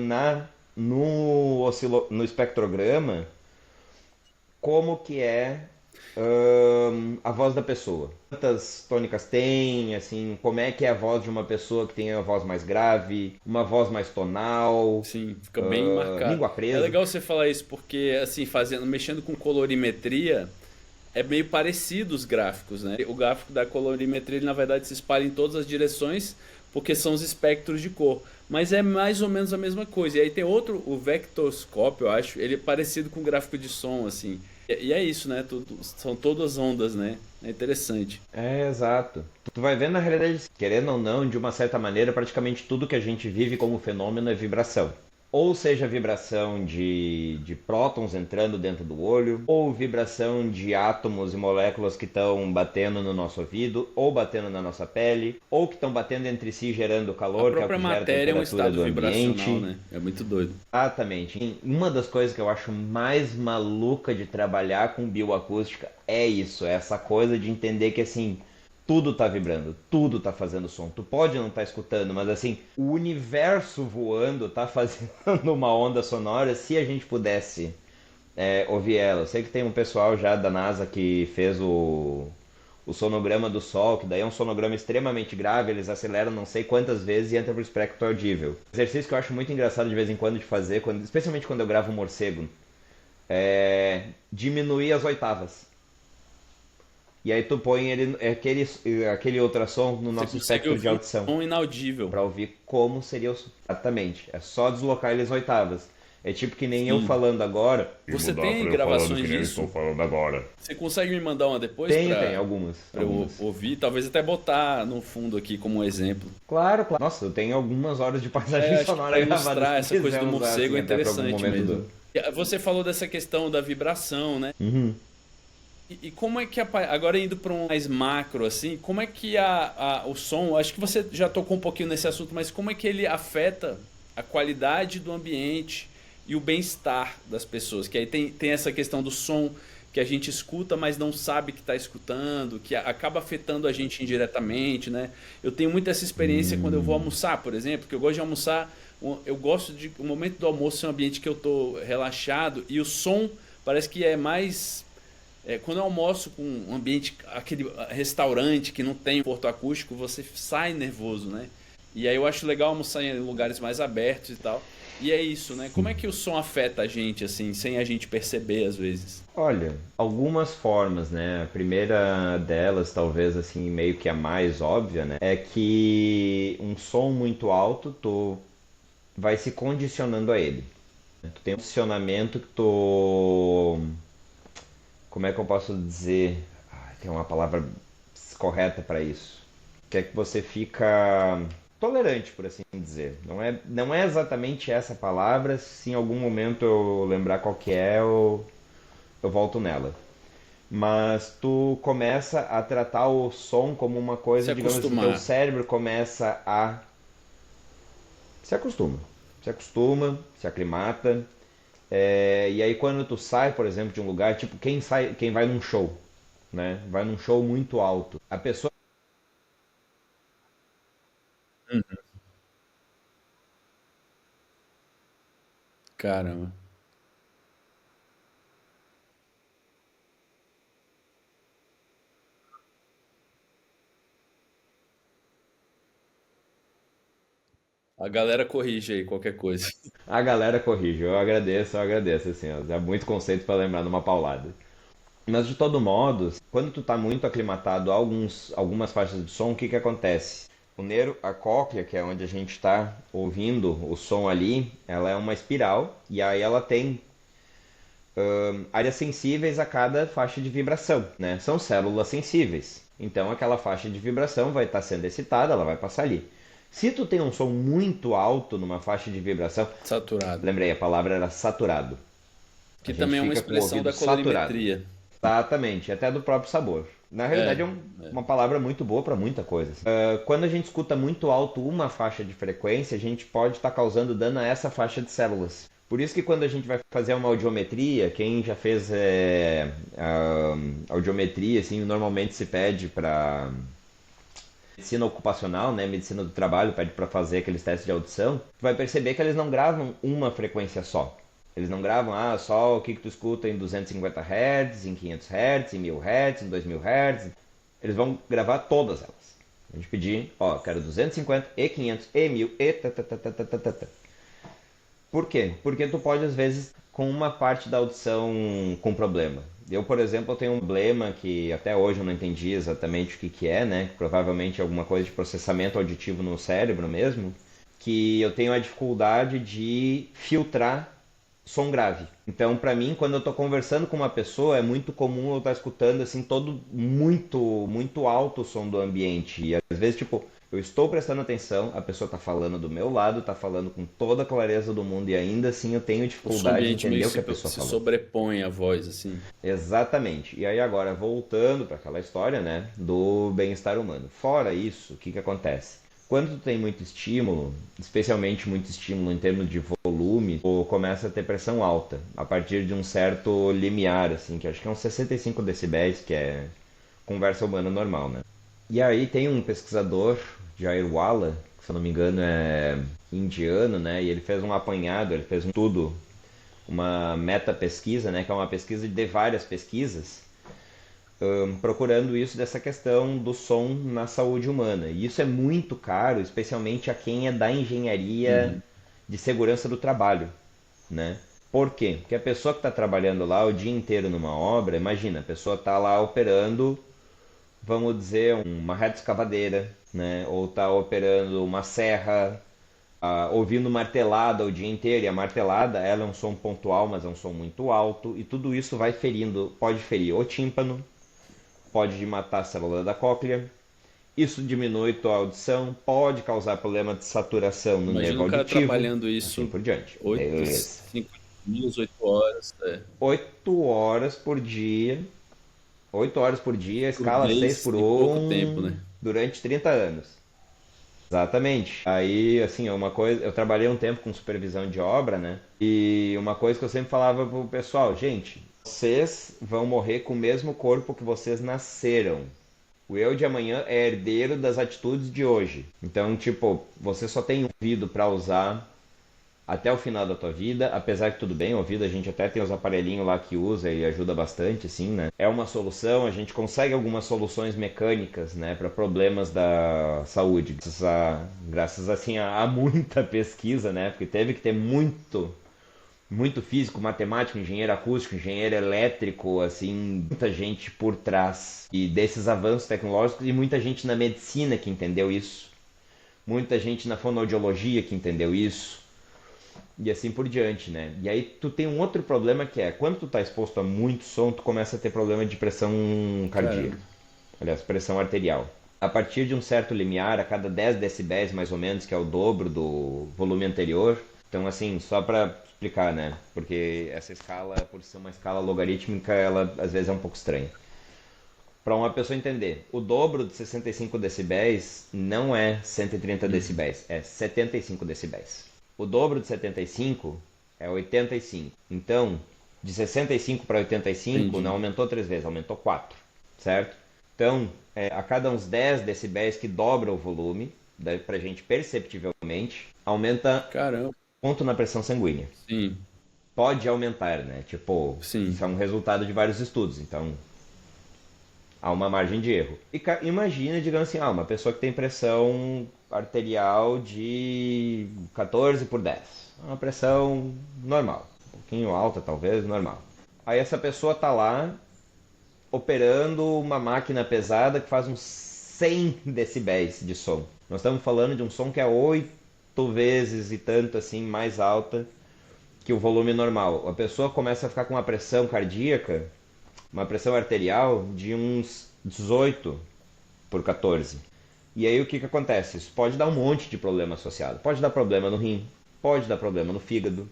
S2: no espectrograma como que é a voz da pessoa. Quantas tônicas tem, assim, como é que é a voz de uma pessoa que tem a voz mais grave, uma voz mais tonal,
S1: Sim, fica bem marcado.
S2: língua
S1: É
S2: presa.
S1: legal você falar isso porque, assim, mexendo com colorimetria, é meio parecido os gráficos, né? O gráfico da colorimetria, ele, na verdade, se espalha em todas as direções porque são os espectros de cor. Mas é mais ou menos a mesma coisa. E aí tem outro, o vectorscópio, eu acho, ele é parecido com o gráfico de som, assim. E é isso, né? São todas ondas, né? É interessante.
S2: É, exato. Tu vai vendo na realidade, querendo ou não, de uma certa maneira, praticamente tudo que a gente vive como fenômeno é vibração. Ou seja, vibração de prótons entrando dentro do olho, ou vibração de átomos e moléculas que estão batendo no nosso ouvido, ou batendo na nossa pele, ou que estão batendo entre si gerando
S1: A
S2: calor, que é o
S1: própria
S2: que gera a
S1: matéria é um
S2: temperatura
S1: estado
S2: do
S1: vibracional,
S2: ambiente.
S1: né? É muito doido.
S2: Exatamente. Uma das coisas que eu acho mais maluca de trabalhar com bioacústica é isso, é essa coisa de entender que assim, tudo tá vibrando, tudo tá fazendo som. Tu pode não estar escutando, mas assim, o universo voando tá fazendo uma onda sonora se a gente pudesse ouvir ela. Eu sei que tem um pessoal já da NASA que fez o sonograma do Sol, que daí é um sonograma extremamente grave, eles aceleram não sei quantas vezes e entra pro espectro audível. Exercício que eu acho muito engraçado de vez em quando de fazer, especialmente quando eu gravo um morcego, é diminuir as oitavas. E aí tu põe aquele ultrassom no
S1: Você
S2: nosso
S1: consegue
S2: espectro de
S1: ouvir um
S2: audição,
S1: som inaudível.
S2: para ouvir como seria exatamente. É só deslocar eles oitavas. É tipo que nem eu
S1: Sim.
S2: falando agora. E
S1: Você
S2: mudar
S1: tem
S2: pra eu falando que
S1: gravações
S2: nem eu estou
S1: disso?
S2: falando agora.
S1: Você consegue me mandar uma depois
S2: Tem,
S1: pra,
S2: algumas,
S1: pra eu
S2: algumas.
S1: ouvir? Talvez até botar no fundo aqui como um exemplo.
S2: Claro, claro. Nossa, eu tenho algumas horas de paisagem
S1: É, acho que
S2: sonora
S1: para
S2: gravadas
S1: ilustrar
S2: se
S1: essa coisa
S2: quiser
S1: do
S2: usar
S1: morcego
S2: assim
S1: é
S2: até para algum
S1: interessante
S2: momento
S1: mesmo.
S2: do.
S1: Você falou dessa questão da vibração, né?
S2: Uhum.
S1: E como é que agora indo para um mais macro assim, como é que o som, acho que você já tocou um pouquinho nesse assunto, mas como é que ele afeta a qualidade do ambiente e o bem-estar das pessoas? Que aí tem essa questão do som que a gente escuta, mas não sabe que está escutando, que acaba afetando a gente indiretamente, né? Eu tenho muito essa experiência quando eu vou
S2: Hum.
S1: almoçar, por exemplo, que eu gosto de almoçar, eu gosto de o momento do almoço ser um ambiente que eu tô relaxado e o som parece que é mais quando eu almoço com um ambiente, aquele restaurante que não tem porto acústico, você sai nervoso, né? E aí eu acho legal almoçar em lugares mais abertos e tal. E é isso, né? Como é que o som afeta a gente, assim, sem a gente perceber às vezes?
S2: Olha, algumas formas, né? A primeira delas, talvez assim, meio que a mais óbvia, né? É que um som muito alto, tu vai se condicionando a ele. Tu tem um condicionamento que tu. Como é que eu posso dizer? Tem uma palavra correta para isso. Que é que você fica tolerante, por assim dizer. Não é exatamente essa palavra. Se em algum momento eu lembrar qual que é, eu volto nela. Mas tu começa a tratar o som como uma
S1: Se
S2: coisa, digamos assim, teu
S1: acostumar.
S2: cérebro começa a se acostuma, se aclimata. E aí quando tu sai, por exemplo, de um lugar, tipo quem vai num show, né? Vai num show muito alto. A pessoa
S1: Caramba. A galera corrige aí qualquer coisa.
S2: A galera corrige, eu agradeço, assim, ó, é muito conceito para lembrar numa paulada. Mas de todo modo, quando tu tá muito aclimatado a algumas faixas de som, o que que acontece? O neuro, a cóclea, que é onde a gente está ouvindo o som ali, ela é uma espiral e aí ela tem áreas sensíveis a cada faixa de vibração, né? São células sensíveis. Então aquela faixa de vibração vai estar sendo excitada, ela vai passar ali. Se tu tem um som muito alto numa faixa de vibração,
S1: Saturado.
S2: lembrei, a palavra era saturado. A
S1: Que
S2: gente
S1: também é uma
S2: fica com o
S1: expressão
S2: ouvido
S1: da
S2: saturado.
S1: colorimetria.
S2: Exatamente, até do próprio sabor. Na realidade
S1: É,
S2: é uma palavra muito boa para muita coisa. Quando a gente escuta muito alto uma faixa de frequência, a gente pode estar causando dano a essa faixa de células. Por isso que quando a gente vai fazer uma audiometria, quem já fez audiometria, assim, normalmente se pede para medicina ocupacional, né, medicina do trabalho, pede para fazer aqueles testes de audição, tu vai perceber que eles não gravam uma frequência só. Eles não gravam só o que tu escuta em 250 Hz, em 500 Hz, em 1000 Hz, em 2000 Hz. Eles vão gravar todas elas. A gente pedir, ó, quero 250 e 500 e 1000 e ta. Por quê? Porque tu pode, às vezes, com uma parte da audição com problema. Eu, por exemplo, tenho um problema que até hoje eu não entendi exatamente o que que é, né? Provavelmente é alguma coisa de processamento auditivo no cérebro mesmo, que eu tenho a dificuldade de filtrar som grave. Então, para mim, quando eu tô conversando com uma pessoa, é muito comum eu estar escutando assim todo muito alto o som do ambiente. E às vezes, tipo, eu estou prestando atenção, a pessoa tá falando do meu lado, tá falando com toda a clareza do mundo e ainda assim eu tenho
S1: O som
S2: dificuldade de
S1: ambiente meio
S2: entender
S1: que
S2: o que a pessoa
S1: se
S2: falou.
S1: sobrepõe à voz, assim.
S2: Exatamente. E aí agora voltando para aquela história, né, do bem-estar humano. Fora isso, o que que acontece? Quando tu tem muito estímulo, especialmente muito estímulo em termos de volume, tu começa a ter pressão alta, a partir de um certo limiar, assim, que acho que é uns 65 decibéis, que é conversa humana normal, né? E aí tem um pesquisador, Jair Walla, que se eu não me engano é indiano, né? E ele fez um apanhado, ele fez um tudo, uma meta-pesquisa, né? Que é uma pesquisa de várias pesquisas, procurando isso dessa questão do som na saúde humana. E isso é muito caro, especialmente a quem é da engenharia
S1: Uhum.
S2: de segurança do trabalho, né? Por quê? Porque a pessoa que está trabalhando lá o dia inteiro numa obra, imagina, a pessoa está lá operando, vamos dizer, uma reta escavadeira, né? Ou está operando uma serra, ouvindo martelada o dia inteiro. E a martelada, ela é um som pontual, mas é um som muito alto. E tudo isso vai ferindo, pode ferir o tímpano, pode matar a célula da cóclea. Isso diminui tua audição, pode causar problema de saturação no
S1: Imagina
S2: nervo
S1: um cara
S2: auditivo,
S1: trabalhando
S2: assim
S1: isso
S2: por diante.
S1: oito,
S2: Beleza.
S1: 5 dias, 8 horas,
S2: 8 horas por dia, 8 horas por dia,
S1: por
S2: escala 6
S1: mês,
S2: por
S1: em pouco tempo,
S2: 1,
S1: né?
S2: durante 30 anos. Exatamente. Aí, assim, uma coisa, eu trabalhei um tempo com supervisão de obra, né? E uma coisa que eu sempre falava pro pessoal, gente, vocês vão morrer com o mesmo corpo que vocês nasceram. O eu de amanhã é herdeiro das atitudes de hoje. Então, tipo, você só tem um ouvido para usar até o final da tua vida, apesar que tudo bem, ouvido a gente até tem os aparelhinhos lá que usa e ajuda bastante, assim, né? É uma solução, a gente consegue algumas soluções mecânicas, né, para problemas da saúde, graças assim a muita pesquisa, né? Porque teve que ter muito físico, matemático, engenheiro acústico, engenheiro elétrico, assim, muita gente por trás e desses avanços tecnológicos e muita gente na medicina que entendeu isso, muita gente na fonoaudiologia que entendeu isso e assim por diante, né? E aí tu tem um outro problema que é, quando tu tá exposto a muito som, tu começa a ter problema de pressão cardíaca,
S1: Caramba.
S2: aliás, pressão arterial. A partir de um certo limiar, a cada 10 decibéis mais ou menos, que é o dobro do volume anterior. Então, assim, só para explicar, né? Porque essa escala, por ser uma escala logarítmica, ela às vezes é um pouco estranha. Para uma pessoa entender, o dobro de 65 decibéis não é 130
S1: Uhum.
S2: decibéis, é 75 decibéis. O dobro de 75 é 85. Então, de 65 para 85 não
S1: Entendi.
S2: aumentou 3 vezes, aumentou 4, certo? Então, a cada uns 10 decibéis que dobra o volume, para a gente perceptivelmente, aumenta
S1: Caramba.
S2: ponto na pressão sanguínea.
S1: Sim,
S2: Pode aumentar, né? Tipo, isso
S1: sim.
S2: é um resultado de vários estudos, então há uma margem de erro. E imagina, digamos assim, uma pessoa que tem pressão arterial de 14 por 10. Uma pressão normal. Um pouquinho alta, talvez, normal. Aí essa pessoa tá lá operando uma máquina pesada que faz uns 100 decibéis de som. Nós estamos falando de um som que é 8 vezes e tanto assim mais alta que o volume normal. A pessoa começa a ficar com uma pressão cardíaca, uma pressão arterial de uns 18 por 14. E aí o que, que acontece? Isso pode dar um monte de problema associado. Pode dar problema no rim, pode dar problema no fígado,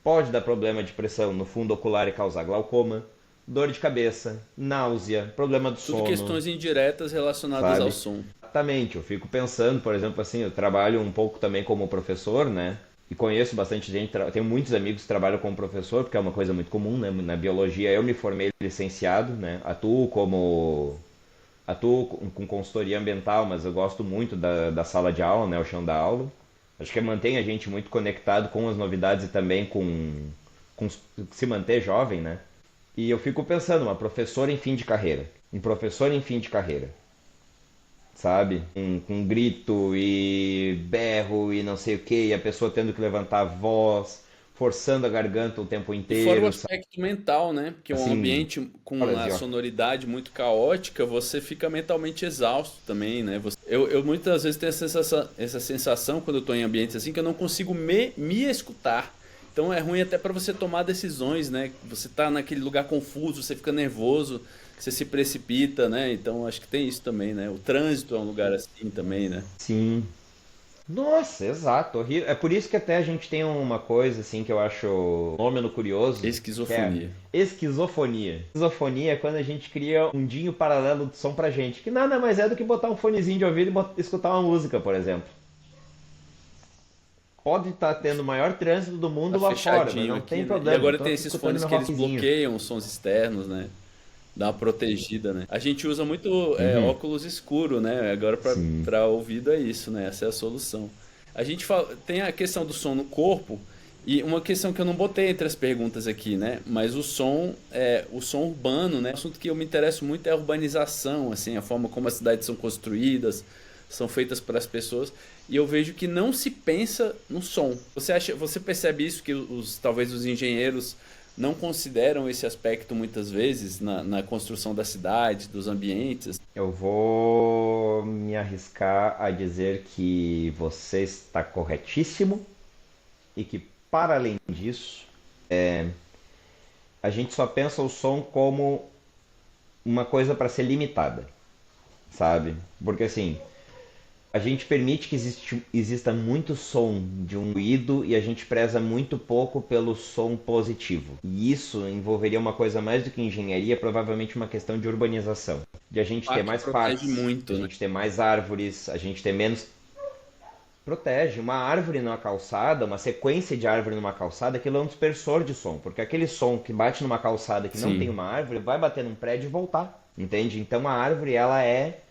S2: pode dar problema de pressão no fundo ocular e causar glaucoma, dor de cabeça, náusea, problema do
S1: Tudo
S2: sono,
S1: questões indiretas relacionadas ao
S2: sabe?
S1: som.
S2: Exatamente, eu fico pensando, por exemplo, assim, eu trabalho um pouco também como professor, né? E conheço bastante gente, tenho muitos amigos que trabalham como professor, porque é uma coisa muito comum, né? Na biologia eu me formei licenciado, né? Atuo com consultoria ambiental, mas eu gosto muito da sala de aula, né? O chão da aula. Acho que mantém a gente muito conectado com as novidades e também com se manter jovem, né? E eu fico pensando, uma professora em fim de carreira, um professor em fim de carreira, sabe? Com grito e berro e não sei o que, e a pessoa tendo que levantar a voz, forçando a garganta o tempo
S1: E fora o
S2: inteiro, sabe?
S1: aspecto mental, né? Porque um
S2: Assim,
S1: ambiente com
S2: horas
S1: a
S2: e horas.
S1: sonoridade muito caótica, você fica mentalmente exausto também, né? Eu muitas vezes tenho essa sensação quando eu estou em ambientes assim, que eu não consigo me escutar. Então é ruim até para você tomar decisões, né? Você tá naquele lugar confuso, você fica nervoso, você se precipita, né? Então acho que tem isso também, né? O trânsito é um lugar assim também, né?
S2: Sim. Nossa, exato, horrível. É por isso que até a gente tem uma coisa assim que eu acho um fenômeno curioso, que é
S1: Esquizofonia.
S2: esquizofonia. Esquizofonia é quando a gente cria um mundinho paralelo de som pra gente, que nada mais é do que botar um fonezinho de ouvido e escutar uma música, por exemplo. Pode estar tendo o maior trânsito do
S1: Tá
S2: mundo lá fora, mas
S1: fechadinho
S2: não
S1: aqui,
S2: tem
S1: né? E
S2: problema. Eu
S1: agora
S2: tô
S1: tem
S2: aqui
S1: esses
S2: escutando
S1: fones
S2: meu
S1: que eles
S2: rockzinho.
S1: bloqueiam os sons externos, né? Dá uma protegida, né? A gente usa muito
S2: Uhum.
S1: óculos escuro, né? Agora
S2: Sim.
S1: para ouvido é isso, né? Essa é a solução. A gente fala, tem a questão do som no corpo e uma questão que eu não botei entre as perguntas aqui, né? Mas o som urbano, né? Um assunto que eu me interesso muito é a urbanização, assim, a forma como as cidades são construídas, são feitas para as pessoas. E eu vejo que não se pensa no som. Você percebe isso que talvez os engenheiros não consideram esse aspecto muitas vezes na construção da cidade, dos ambientes?
S2: Eu vou me arriscar a dizer que você está corretíssimo e que, para além disso, a gente só pensa o som como uma coisa para ser limitada, sabe? Porque assim, a gente permite que exista muito som de um ruído e a gente preza muito pouco pelo som positivo. E isso envolveria uma coisa mais do que engenharia, provavelmente uma questão de urbanização. De a gente ter
S1: Parque
S2: mais
S1: protege
S2: parques, a
S1: muito, né?
S2: gente ter mais árvores, a gente ter menos. Protege. Uma árvore numa calçada, uma sequência de árvore numa calçada, aquilo é um dispersor de som. Porque aquele som que bate numa calçada que não tem
S1: Sim.
S2: uma árvore, vai bater num prédio e voltar. Entende? Então a árvore, ela é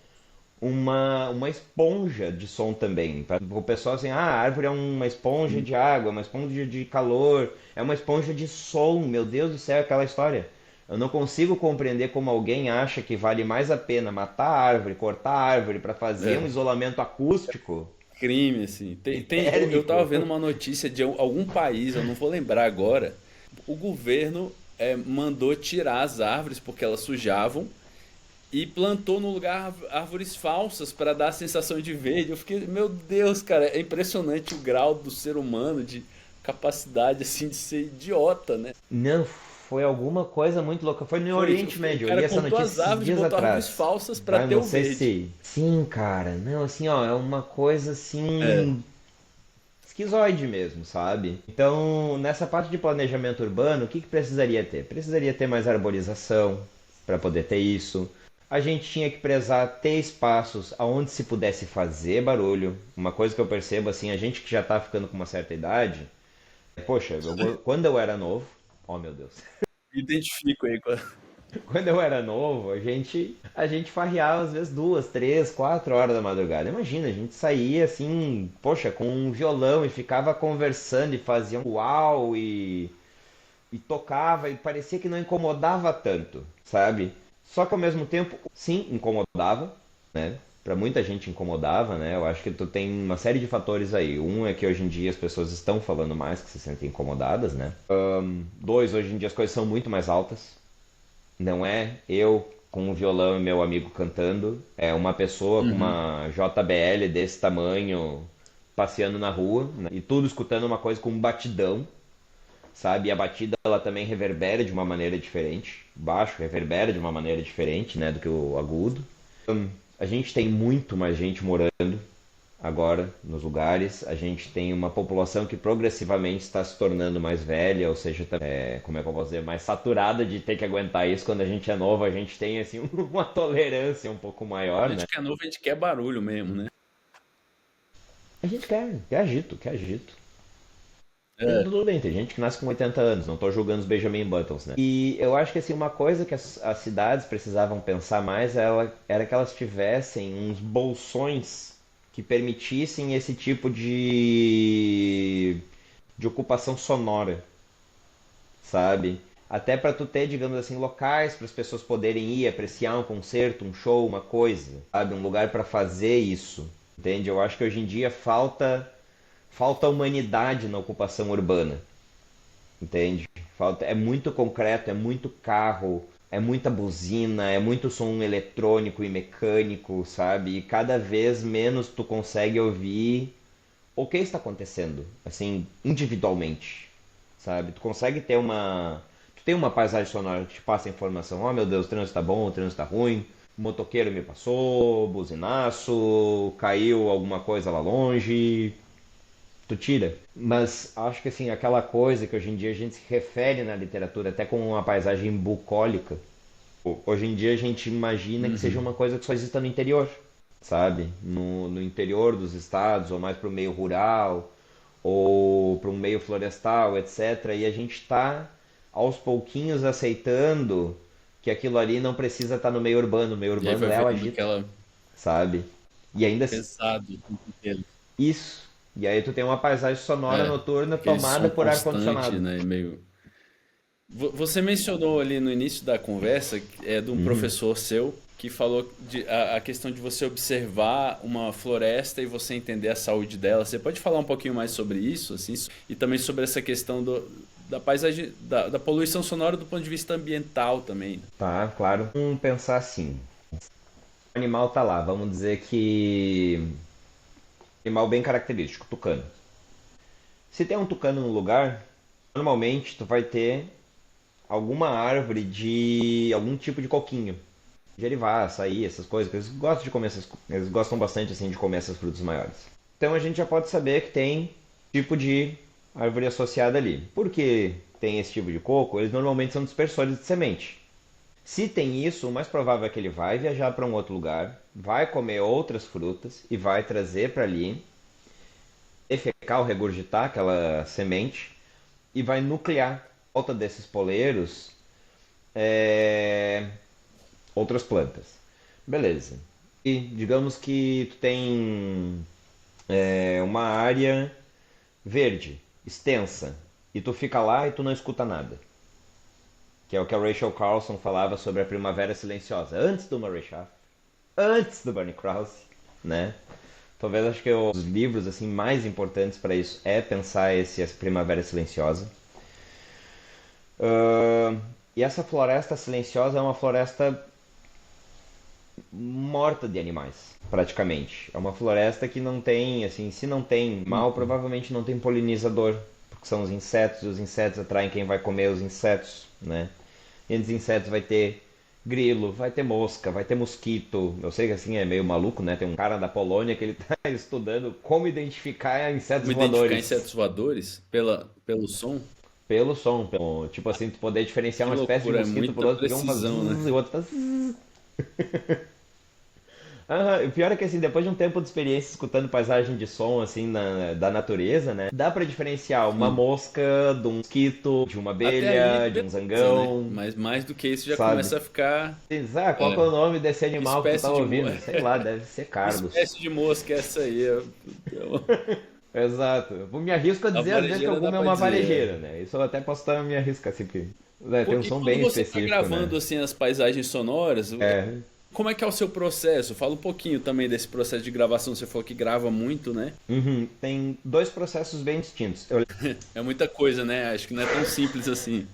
S2: uma esponja de som também. Para o pessoal assim, a árvore é uma esponja de água, uma esponja de calor, é uma esponja de som. Meu Deus do céu, aquela história. Eu não consigo compreender como alguém acha que vale mais a pena matar a árvore, cortar a árvore para fazer um
S1: É.
S2: isolamento acústico
S1: Crime, assim.
S2: e
S1: Eu tava
S2: térmico.
S1: vendo uma notícia de algum país, eu não vou lembrar agora. O governo mandou tirar as árvores porque elas sujavam e plantou no lugar árvores falsas para dar a sensação de verde. Eu fiquei, meu Deus, cara, é impressionante o grau do ser humano de capacidade assim de ser idiota, né?
S2: Não, foi alguma coisa muito louca. Foi no Oriente
S1: O
S2: Médio. Eu
S1: cara
S2: li essa
S1: cortou
S2: notícia
S1: as
S2: esses
S1: árvores e
S2: dias
S1: botou árvores
S2: atrás.
S1: falsas para
S2: Vai,
S1: ter
S2: não
S1: o
S2: sei
S1: verde.
S2: se. Sim, cara. Não, assim, ó, é uma coisa
S1: É.
S2: assim esquizoide mesmo, sabe? Então, nessa parte de planejamento urbano, o que que precisaria ter? Precisaria ter mais arborização para poder ter isso. A gente tinha que prezar ter espaços aonde se pudesse fazer barulho. Uma coisa que eu percebo assim, a gente que já tá ficando com uma certa idade, poxa, quando eu era novo, oh meu Deus.
S1: Me identifico aí com
S2: Quando eu era novo, a gente farreava às vezes 2, 3, 4 horas da madrugada. Imagina, a gente saía assim, poxa, com um violão e ficava conversando e fazia um uau e tocava e parecia que não incomodava tanto, sabe? Só que ao mesmo tempo, sim, incomodava, né? Pra muita gente incomodava, né? Eu acho que tu tem uma série de fatores aí. Um é que hoje em dia as pessoas estão falando mais, que se sentem incomodadas, né? Dois, hoje em dia as coisas são muito mais altas. Não é eu com um violão e meu amigo cantando, é uma pessoa com
S1: Uhum.
S2: uma JBL desse tamanho passeando na rua, né? E tudo escutando uma coisa com um batidão, sabe? E a batida ela também reverbera de uma maneira diferente, o baixo reverbera de uma maneira diferente, né, do que o agudo. A gente tem muito mais gente morando agora nos lugares. A gente tem uma população que progressivamente está se tornando mais velha, ou seja, como é que eu posso dizer, mais saturada de ter que aguentar isso. Quando a gente é novo, a gente tem assim uma tolerância um pouco
S1: A
S2: maior, né?
S1: gente que é novo, a gente quer barulho mesmo, né?
S2: A gente quer agito, quer agito.
S1: É.
S2: Tudo bem, tem gente que nasce com 80 anos, não tô julgando os Benjamin Buttons, né? E eu acho que assim, uma coisa que as cidades precisavam pensar mais era que elas tivessem uns bolsões que permitissem esse tipo de ocupação sonora, sabe? Até para tu ter, digamos assim, locais para as pessoas poderem ir apreciar um concerto, um show, uma coisa, sabe? Um lugar para fazer isso, entende? Eu acho que hoje em dia falta humanidade na ocupação urbana, entende? Falta, é muito concreto, é muito carro, é muita buzina, é muito som eletrônico e mecânico, sabe? E cada vez menos tu consegue ouvir o que está acontecendo, assim, individualmente, sabe? Tu consegue ter uma... Tu tem uma paisagem sonora que te passa a informação. Oh, meu Deus, o trânsito tá bom, o trânsito tá ruim. O motoqueiro me passou, buzinaço, caiu alguma coisa lá longe. Tu tira. Mas acho que assim, aquela coisa que hoje em dia a gente se refere na literatura até como uma paisagem bucólica. Hoje em dia a gente imagina que seja
S1: Uhum.
S2: uma coisa que só exista no interior, sabe? No interior dos estados, ou mais para o meio rural, ou para um meio florestal, etc. E a gente está aos pouquinhos aceitando que aquilo ali não precisa estar no meio urbano. O meio
S1: E aí
S2: urbano
S1: vai
S2: é o
S1: virando
S2: agito,
S1: aquela
S2: sabe? E ainda
S1: pesado o tempo inteiro.
S2: isso. E aí tu tem uma paisagem sonora
S1: É,
S2: noturna
S1: aquele
S2: tomada
S1: som
S2: por
S1: constante,
S2: ar-condicionado.
S1: né? Meio. Você mencionou ali no início da conversa de um
S2: Uhum.
S1: professor seu que falou a questão de você observar uma floresta e você entender a saúde dela. Você pode falar um pouquinho mais sobre isso, assim, e também sobre essa questão da paisagem, da poluição sonora do ponto de vista ambiental também.
S2: Tá, claro. Vamos pensar assim. O animal tá lá, vamos dizer que animal bem característico, tucano. Se tem um tucano no lugar, normalmente tu vai ter alguma árvore de algum tipo de coquinho, gerivá, açaí, essas coisas, que eles gostam de comer eles gostam bastante assim de comer essas frutas maiores. Então a gente já pode saber que tem tipo de árvore associada ali. Por que tem esse tipo de coco? Eles normalmente são dispersores de semente. Se tem isso, o mais provável é que ele vai viajar para um outro lugar, vai comer outras frutas e vai trazer para ali, defecar ou regurgitar aquela semente e vai nuclear em volta desses poleiros é, outras plantas. Beleza. E digamos que tu tem uma área verde, extensa, e tu fica lá e tu não escuta nada. Que é o que a Rachel Carlson falava sobre a Primavera Silenciosa, antes do Murray Schaff, antes do Bernie Krause, né? Talvez acho que os livros assim mais importantes para isso é pensar essa Primavera Silenciosa. E essa floresta silenciosa é uma floresta morta de animais, praticamente. É uma floresta que não tem, assim, se não tem mal, provavelmente não tem polinizador, porque são os insetos, e os insetos atraem quem vai comer os insetos, né? E entre os insetos vai ter grilo, vai ter mosca, vai ter mosquito. Eu sei que assim é meio maluco, né? Tem um cara da Polônia que ele tá estudando como identificar insetos
S1: Como identificar
S2: voadores
S1: insetos voadores pelo som?
S2: pelo som, pelo, tipo assim, tu poder diferenciar
S1: Que
S2: uma espécie de
S1: loucura, é
S2: mosquito por
S1: muita
S2: outro, porque um faz
S1: precisão, né?
S2: zzz, e o outro faz zzz. O pior é que assim, depois de um tempo de experiência escutando paisagem de som assim da natureza, né? Dá pra diferenciar uma
S1: Sim.
S2: mosca de um mosquito, de uma
S1: Até aí,
S2: abelha, de um
S1: beleza, né?
S2: zangão,
S1: Mas mais do que isso já
S2: sabe?
S1: começa a ficar.
S2: Diz, ah, qual que é
S1: É,
S2: o nome desse
S1: que
S2: animal que tu tá
S1: espécie de
S2: ouvindo? Sei lá, deve ser
S1: que
S2: Carlos.
S1: espécie de mosca é essa aí?
S2: Exato. Eu me arrisco a
S1: A
S2: dizer às vezes que
S1: varejeira dá
S2: alguma é
S1: pra
S2: uma
S1: dizer.
S2: varejeira, né? Isso eu até posso estar me arriscar assim, porque tem um
S1: Porque
S2: som
S1: quando
S2: bem
S1: você está
S2: específico, né?
S1: gravando assim as paisagens sonoras,
S2: É.
S1: como é que é o seu processo? Fala um pouquinho também desse processo de gravação. Você falou que grava muito, né?
S2: Uhum. Tem dois processos bem distintos. Eu
S1: É muita coisa, né? Acho que não é tão simples assim.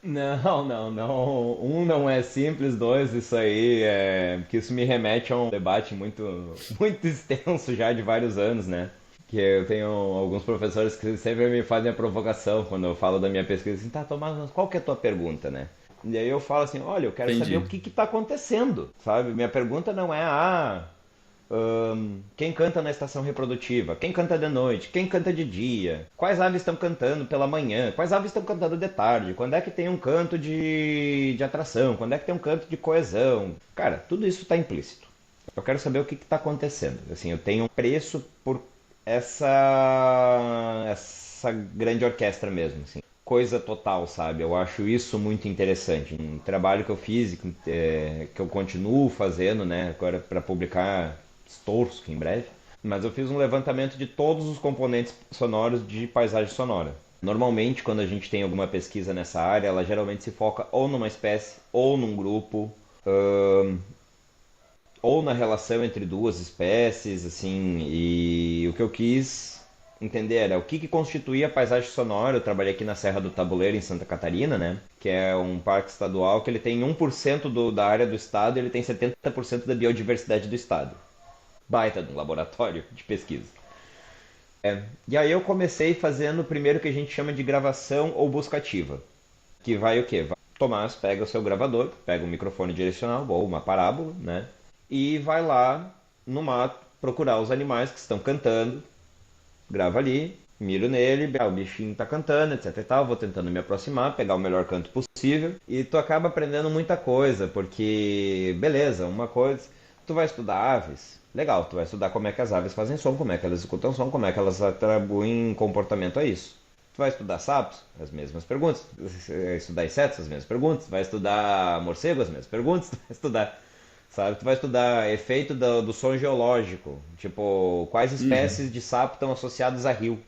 S2: Não, não, não. Um não é simples, dois, isso aí é. Que isso me remete a um debate muito, muito extenso já de vários anos, né? Que eu tenho alguns professores que sempre me fazem a provocação quando eu falo da minha pesquisa, assim, tá, Tomás, mas qual que é a tua pergunta, né? E aí eu falo assim, olha, eu quero saber o
S1: Entendi.
S2: que que tá acontecendo, sabe? Minha pergunta não é, quem canta na estação reprodutiva? Quem canta de noite? Quem canta de dia? Quais aves estão cantando pela manhã? Quais aves estão cantando de tarde? Quando é que tem um canto de atração? Quando é que tem um canto de coesão? Cara, tudo isso está implícito. Eu quero saber o que está acontecendo. Assim, eu tenho um preço por essa grande orquestra mesmo, assim. Coisa total, sabe? Eu acho isso muito interessante. Um trabalho que eu fiz, que eu continuo fazendo, né? Agora para publicar Stoursky em breve. Mas eu fiz um levantamento de todos os componentes sonoros de paisagem sonora. Normalmente, quando a gente tem alguma pesquisa nessa área, ela geralmente se foca ou numa espécie, ou num grupo, ou na relação entre duas espécies, assim. E o que eu quis entender era o que constituía a paisagem sonora. Eu trabalhei aqui na Serra do Tabuleiro, em Santa Catarina, né? Que é um parque estadual que ele tem 1% da área do estado e ele tem 70% da biodiversidade do estado. Baita de um laboratório de pesquisa. E aí eu comecei fazendo o primeiro que a gente chama de gravação ou busca ativa. Que vai o quê? Tomás pega o seu gravador, pega um microfone direcional ou uma parábola, né? E vai lá no mato procurar os animais que estão cantando, grava ali, miro nele, o bichinho tá cantando, etc e tal, vou tentando me aproximar, pegar o melhor canto possível, e tu acaba aprendendo muita coisa, porque, beleza, uma coisa, tu vai estudar aves, legal, tu vai estudar como é que as aves fazem som, como é que elas escutam som, como é que elas atribuem comportamento a isso. Tu vai estudar sapos? As mesmas perguntas. Vai estudar insetos? As mesmas perguntas. Vai estudar morcegos? As mesmas perguntas. Tu vai estudar, sabe? Tu vai estudar efeito do som geológico. Tipo, quais
S1: Uhum.
S2: espécies de sapo estão associadas a rio?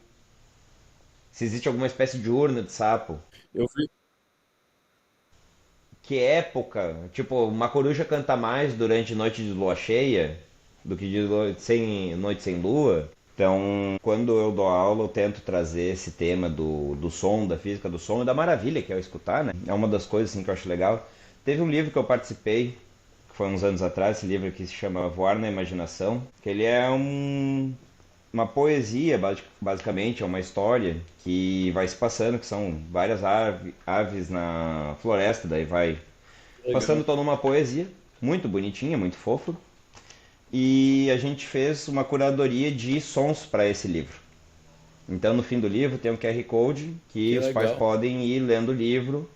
S2: Se existe alguma espécie de urna de sapo.
S1: Eu vi.
S2: Que época? Tipo, uma coruja canta mais durante noite de lua cheia do que de noite sem lua. Então, quando eu dou aula, eu tento trazer esse tema do som, da física do som e da maravilha que é o escutar, né? É uma das coisas assim, que eu acho legal. Teve um livro que eu participei, que foi uns anos atrás, esse livro que se chama Voar na Imaginação, que ele é uma poesia, basicamente, é uma história que vai se passando, que são várias aves na floresta, daí vai passando
S1: Legal.
S2: toda uma poesia, muito bonitinha, muito fofa. E a gente fez uma curadoria de sons para esse livro. Então, no fim do livro, tem um QR Code que
S1: Que
S2: os pais
S1: legal.
S2: podem ir lendo o livro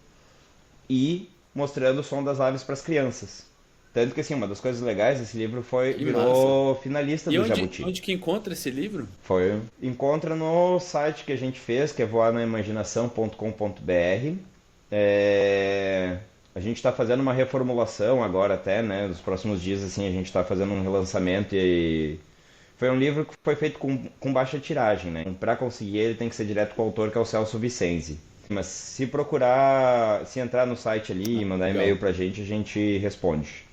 S2: e mostrando o som das aves para as crianças. Tanto que, assim, uma das coisas legais desse livro
S1: Que massa.
S2: virou finalista
S1: E
S2: do
S1: onde,
S2: Jabuti.
S1: onde que encontra esse livro?
S2: Encontra no site que a gente fez, que é voarnaimaginação.com.br. É, A gente está fazendo uma reformulação agora até, né? Nos próximos dias, assim, a gente está fazendo um relançamento e foi um livro que foi feito com baixa tiragem, né? Para conseguir ele tem que ser direto com o autor, que é o Celso Vicenzi. Mas se procurar, se entrar no site ali e mandar e-mail
S1: Legal.
S2: pra gente, a gente responde.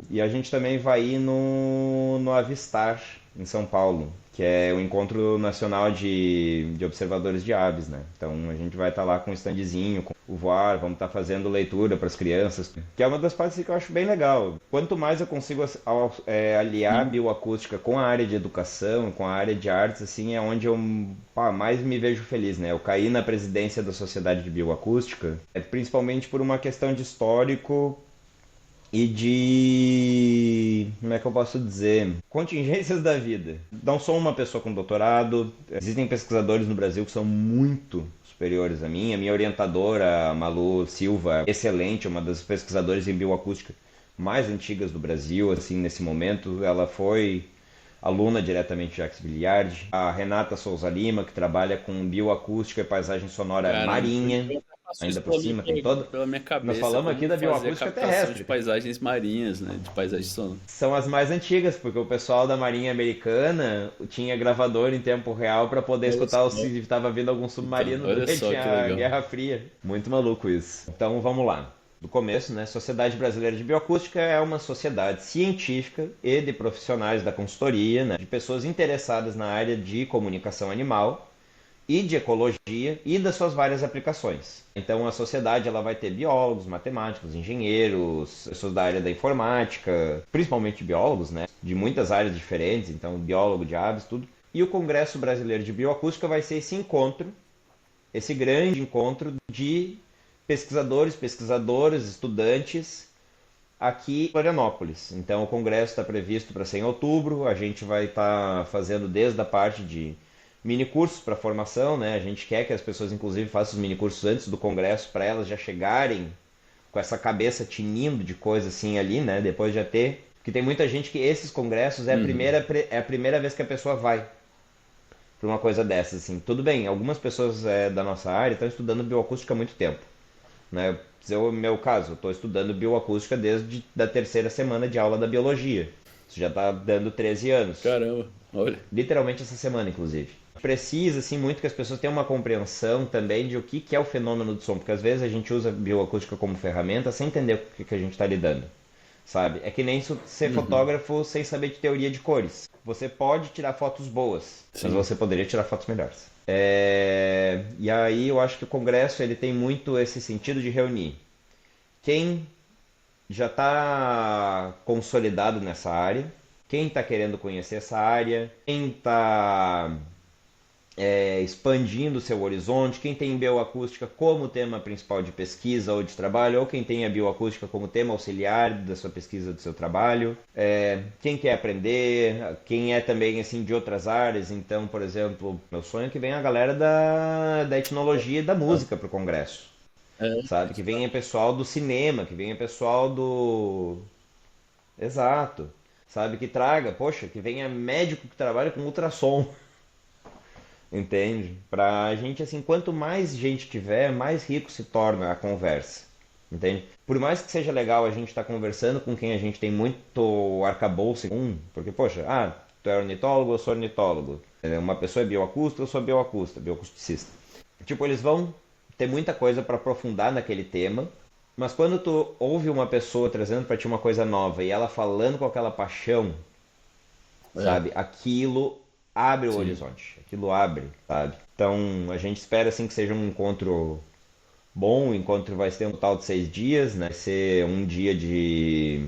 S2: E a gente também vai ir no Avistar, em São Paulo, que é o Encontro Nacional de Observadores de Aves, né? Então a gente vai estar lá com um standzinho, com o voar, vamos estar fazendo leitura para as crianças, que é uma das partes que eu acho bem legal. Quanto mais eu consigo aliar a
S1: Sim.
S2: bioacústica com a área de educação, com a área de artes, assim, é onde eu mais me vejo feliz, né? Eu caí na presidência da Sociedade de Bioacústica, principalmente por uma questão de histórico e de, como é que eu posso dizer, contingências da vida. Não sou uma pessoa com doutorado, existem pesquisadores no Brasil que são muito superiores a mim. A minha orientadora, a Malu Silva, excelente, uma das pesquisadoras em bioacústica mais antigas do Brasil, assim, nesse momento. Ela foi aluna diretamente de Jacques Billiard. A Renata Souza Lima, que trabalha com bioacústica e paisagem sonora
S1: Caramba,
S2: marinha,
S1: eu até passo isso
S2: ainda por cima, tem todo.
S1: pela minha
S2: Nós
S1: cabeça,
S2: falamos aqui
S1: como
S2: da
S1: fazer a
S2: bioacústica
S1: captação de
S2: terrestre.
S1: paisagens marinhas, né? De paisagens sonoras.
S2: São as mais antigas, porque o pessoal da Marinha Americana tinha gravador em tempo real para poder
S1: Olha
S2: escutar
S1: só.
S2: se estava vindo algum
S1: Então,
S2: submarino
S1: olha
S2: durante
S1: só que
S2: a
S1: legal.
S2: Guerra Fria. Muito maluco isso. Então vamos lá. Do começo, né? Sociedade Brasileira de Bioacústica é uma sociedade científica e de profissionais da consultoria, né? De pessoas interessadas na área de comunicação animal e de ecologia e das suas várias aplicações. Então a sociedade ela vai ter biólogos, matemáticos, engenheiros, pessoas da área da informática, principalmente biólogos, né, de muitas áreas diferentes, então biólogo de aves, tudo. E o Congresso Brasileiro de Bioacústica vai ser esse encontro, esse grande encontro de pesquisadores, pesquisadoras, estudantes aqui em Florianópolis. Então o congresso está previsto para ser em outubro. A gente vai estar fazendo desde a parte de mini cursos para formação, né? A gente quer que as pessoas inclusive façam os mini cursos antes do congresso para elas já chegarem com essa cabeça tinindo de coisa assim ali, né? Depois de já ter, porque tem muita gente que esses congressos
S1: Uhum.
S2: é a primeira vez que a pessoa vai para uma coisa dessas assim. Tudo bem, algumas pessoas da nossa área estão estudando bioacústica há muito tempo, né? No meu caso, estou estudando bioacústica desde a terceira semana de aula da biologia. Isso já está dando 13 anos.
S1: Caramba, olha.
S2: Literalmente essa semana, inclusive. Precisa, assim, muito que as pessoas tenham uma compreensão também de o que é o fenômeno do som, porque às vezes a gente usa a bioacústica como ferramenta sem entender com o que a gente está lidando, sabe? É que nem ser
S1: Uhum.
S2: fotógrafo sem saber de teoria de cores. Você pode tirar fotos boas, mas
S1: Sim.
S2: você poderia tirar fotos melhores. E aí eu acho que o Congresso ele tem muito esse sentido de reunir quem já está consolidado nessa área, quem está querendo conhecer essa área, quem está expandindo o seu horizonte, quem tem bioacústica como tema principal de pesquisa ou de trabalho, ou quem tem a bioacústica como tema auxiliar da sua pesquisa, do seu trabalho, quem quer aprender, quem é também assim de outras áreas. Então, por exemplo, meu sonho é que venha a galera da etnologia e da música para o congresso,
S1: É,
S2: sabe? Que venha pessoal do cinema, que venha pessoal do... Exato. Sabe? Que traga, poxa, que venha médico que trabalha com ultrassom. Entende? Pra gente, assim, quanto mais gente tiver, mais rico se torna a conversa. Entende? Por mais que seja legal a gente estar conversando com quem a gente tem muito arcabouço em comum, porque, poxa, tu é ornitólogo, eu sou ornitólogo. Uma pessoa é bioacústica, eu sou bioacusticista. Tipo, eles vão ter muita coisa para aprofundar naquele tema, mas quando tu ouve uma pessoa trazendo para ti uma coisa nova e ela falando com aquela paixão,
S1: é,
S2: sabe? Aquilo abre o
S1: sim.
S2: horizonte, aquilo abre, sabe? Então a gente espera assim que seja um encontro bom. O encontro vai ser um total de 6 dias, né? Vai ser um dia de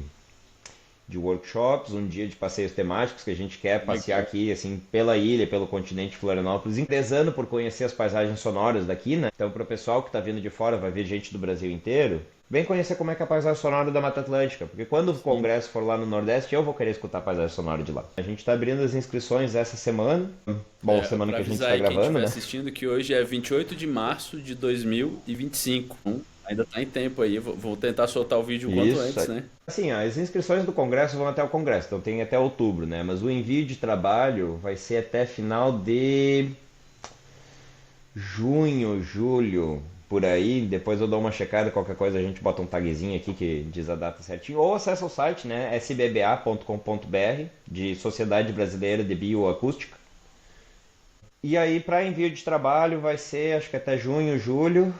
S2: workshops, um dia de passeios temáticos que a gente quer passear
S1: Legal.
S2: aqui assim pela ilha, pelo continente de Florianópolis, interessando por conhecer as paisagens sonoras daqui, né? Então para o pessoal que está vindo de fora, vai vir gente do Brasil inteiro. Vem conhecer como é que é a paisagem sonora da Mata Atlântica, porque quando o
S1: Sim.
S2: congresso for lá no Nordeste, eu vou querer escutar a paisagem sonora de lá. A gente está abrindo as inscrições essa semana. Bom, semana
S1: Para
S2: que a gente
S1: avisar
S2: está
S1: aí quem
S2: gravando,
S1: estiver
S2: né?
S1: assistindo que hoje é 28 de março de 2025. Ainda tá em tempo aí. Vou tentar soltar o vídeo o quanto
S2: Isso.
S1: antes, né?
S2: Assim, as inscrições do congresso vão até o congresso, então tem até outubro, né? Mas o envio de trabalho vai ser até final de junho, julho, por aí. Depois eu dou uma checada, qualquer coisa a gente bota um tagzinho aqui que diz a data certinho. Ou acessa o site, né? sbba.com.br, de Sociedade Brasileira de Bioacústica. E aí, para envio de trabalho, vai ser acho que até junho, julho.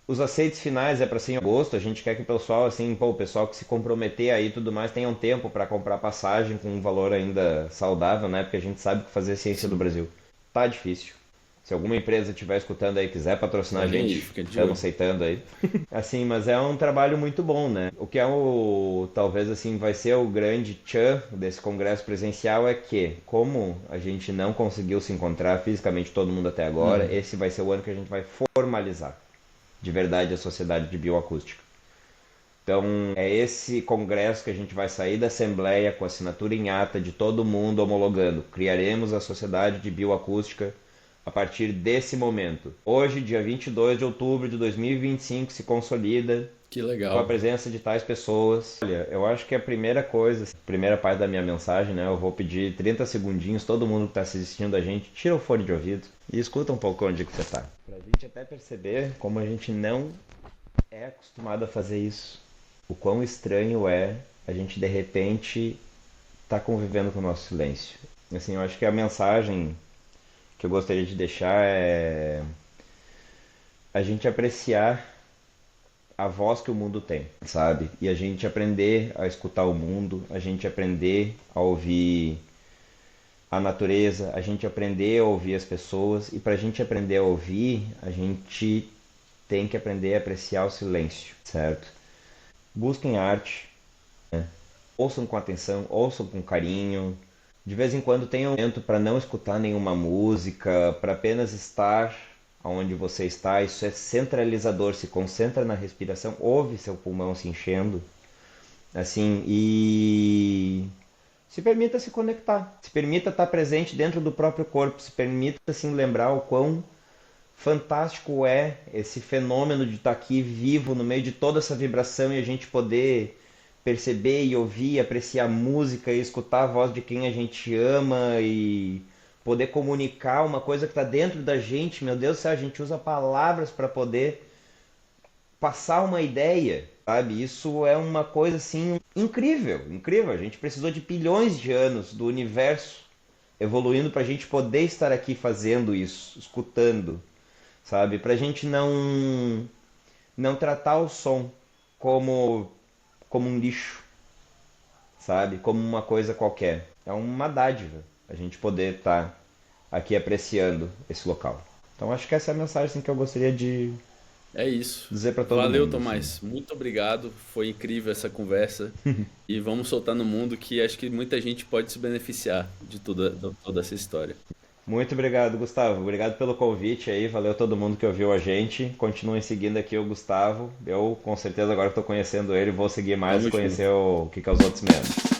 S2: Os aceites finais é para ser em agosto. A gente quer que o pessoal, assim, pô, o pessoal que se comprometer aí e tudo mais tenha um tempo para comprar passagem com um valor ainda saudável, né? Porque a gente sabe que fazer ciência do
S1: Sim.
S2: Brasil tá difícil. Se alguma empresa estiver escutando aí, quiser patrocinar a
S1: Olha aí,
S2: gente,
S1: fica de
S2: estamos
S1: olho.
S2: aceitando aí. Assim, mas é um trabalho muito bom, né? O que é o, talvez assim, vai ser o grande tchan desse congresso presencial é que, como a gente não conseguiu se encontrar fisicamente todo mundo até agora,
S1: Uhum.
S2: esse vai ser o ano que a gente vai formalizar de verdade a sociedade de bioacústica. Então, é esse congresso que a gente vai sair da Assembleia com assinatura em ata de todo mundo homologando. Criaremos a Sociedade de Bioacústica a partir desse momento. Hoje, dia 22 de outubro de 2025, se consolida
S1: Que
S2: com a
S1: legal.
S2: presença de tais pessoas. Olha, eu acho que a primeira coisa, a primeira parte da minha mensagem, né? Eu vou pedir 30 segundinhos, todo mundo que está assistindo a gente, tira o fone de ouvido e escuta um pouco onde que você está. Pra gente até perceber como a gente não é acostumado a fazer isso. O quão estranho é a gente de repente estar convivendo com o nosso silêncio. Assim, eu acho que a mensagem que eu gostaria de deixar é a gente apreciar a voz que o mundo tem, sabe? E a gente aprender a escutar o mundo, a gente aprender a ouvir a natureza, a gente aprender a ouvir as pessoas. E para a gente aprender a ouvir, a gente tem que aprender a apreciar o silêncio, certo? Busquem arte, ouçam com atenção, ouçam com carinho. De vez em quando tenham um momento para não escutar nenhuma música, para apenas estar onde você está. Isso é centralizador. Se concentra na respiração, ouve seu pulmão se enchendo, assim, e se permita se conectar. Se permita estar presente dentro do próprio corpo. Se permita assim lembrar o quão fantástico é esse fenômeno de estar aqui vivo no meio de toda essa vibração e a gente poder perceber e ouvir, apreciar música e escutar a voz de quem a gente ama e poder comunicar uma coisa que está dentro da gente. Meu Deus do céu, a gente usa palavras para poder passar uma ideia, sabe? Isso é uma coisa assim incrível, incrível. A gente precisou de bilhões de anos do universo evoluindo para a gente poder estar aqui fazendo isso, escutando, sabe? Para a gente não tratar o som como um lixo, sabe? Como uma coisa qualquer. É uma dádiva a gente poder estar aqui apreciando esse local. Então acho que essa é a mensagem assim, que eu gostaria de
S1: É isso.
S2: dizer para todo
S1: Valeu,
S2: mundo, assim.
S1: Tomás. Muito obrigado. Foi incrível essa conversa. E vamos soltar no mundo que acho que muita gente pode se beneficiar de toda essa história.
S2: Muito obrigado, Gustavo. Obrigado pelo convite aí. Valeu todo mundo que ouviu a gente. Continuem seguindo aqui o Gustavo. Eu, com certeza, agora que estou conhecendo ele, vou seguir mais,
S1: Tamo
S2: conhecer
S1: junto.
S2: o que os outros menos.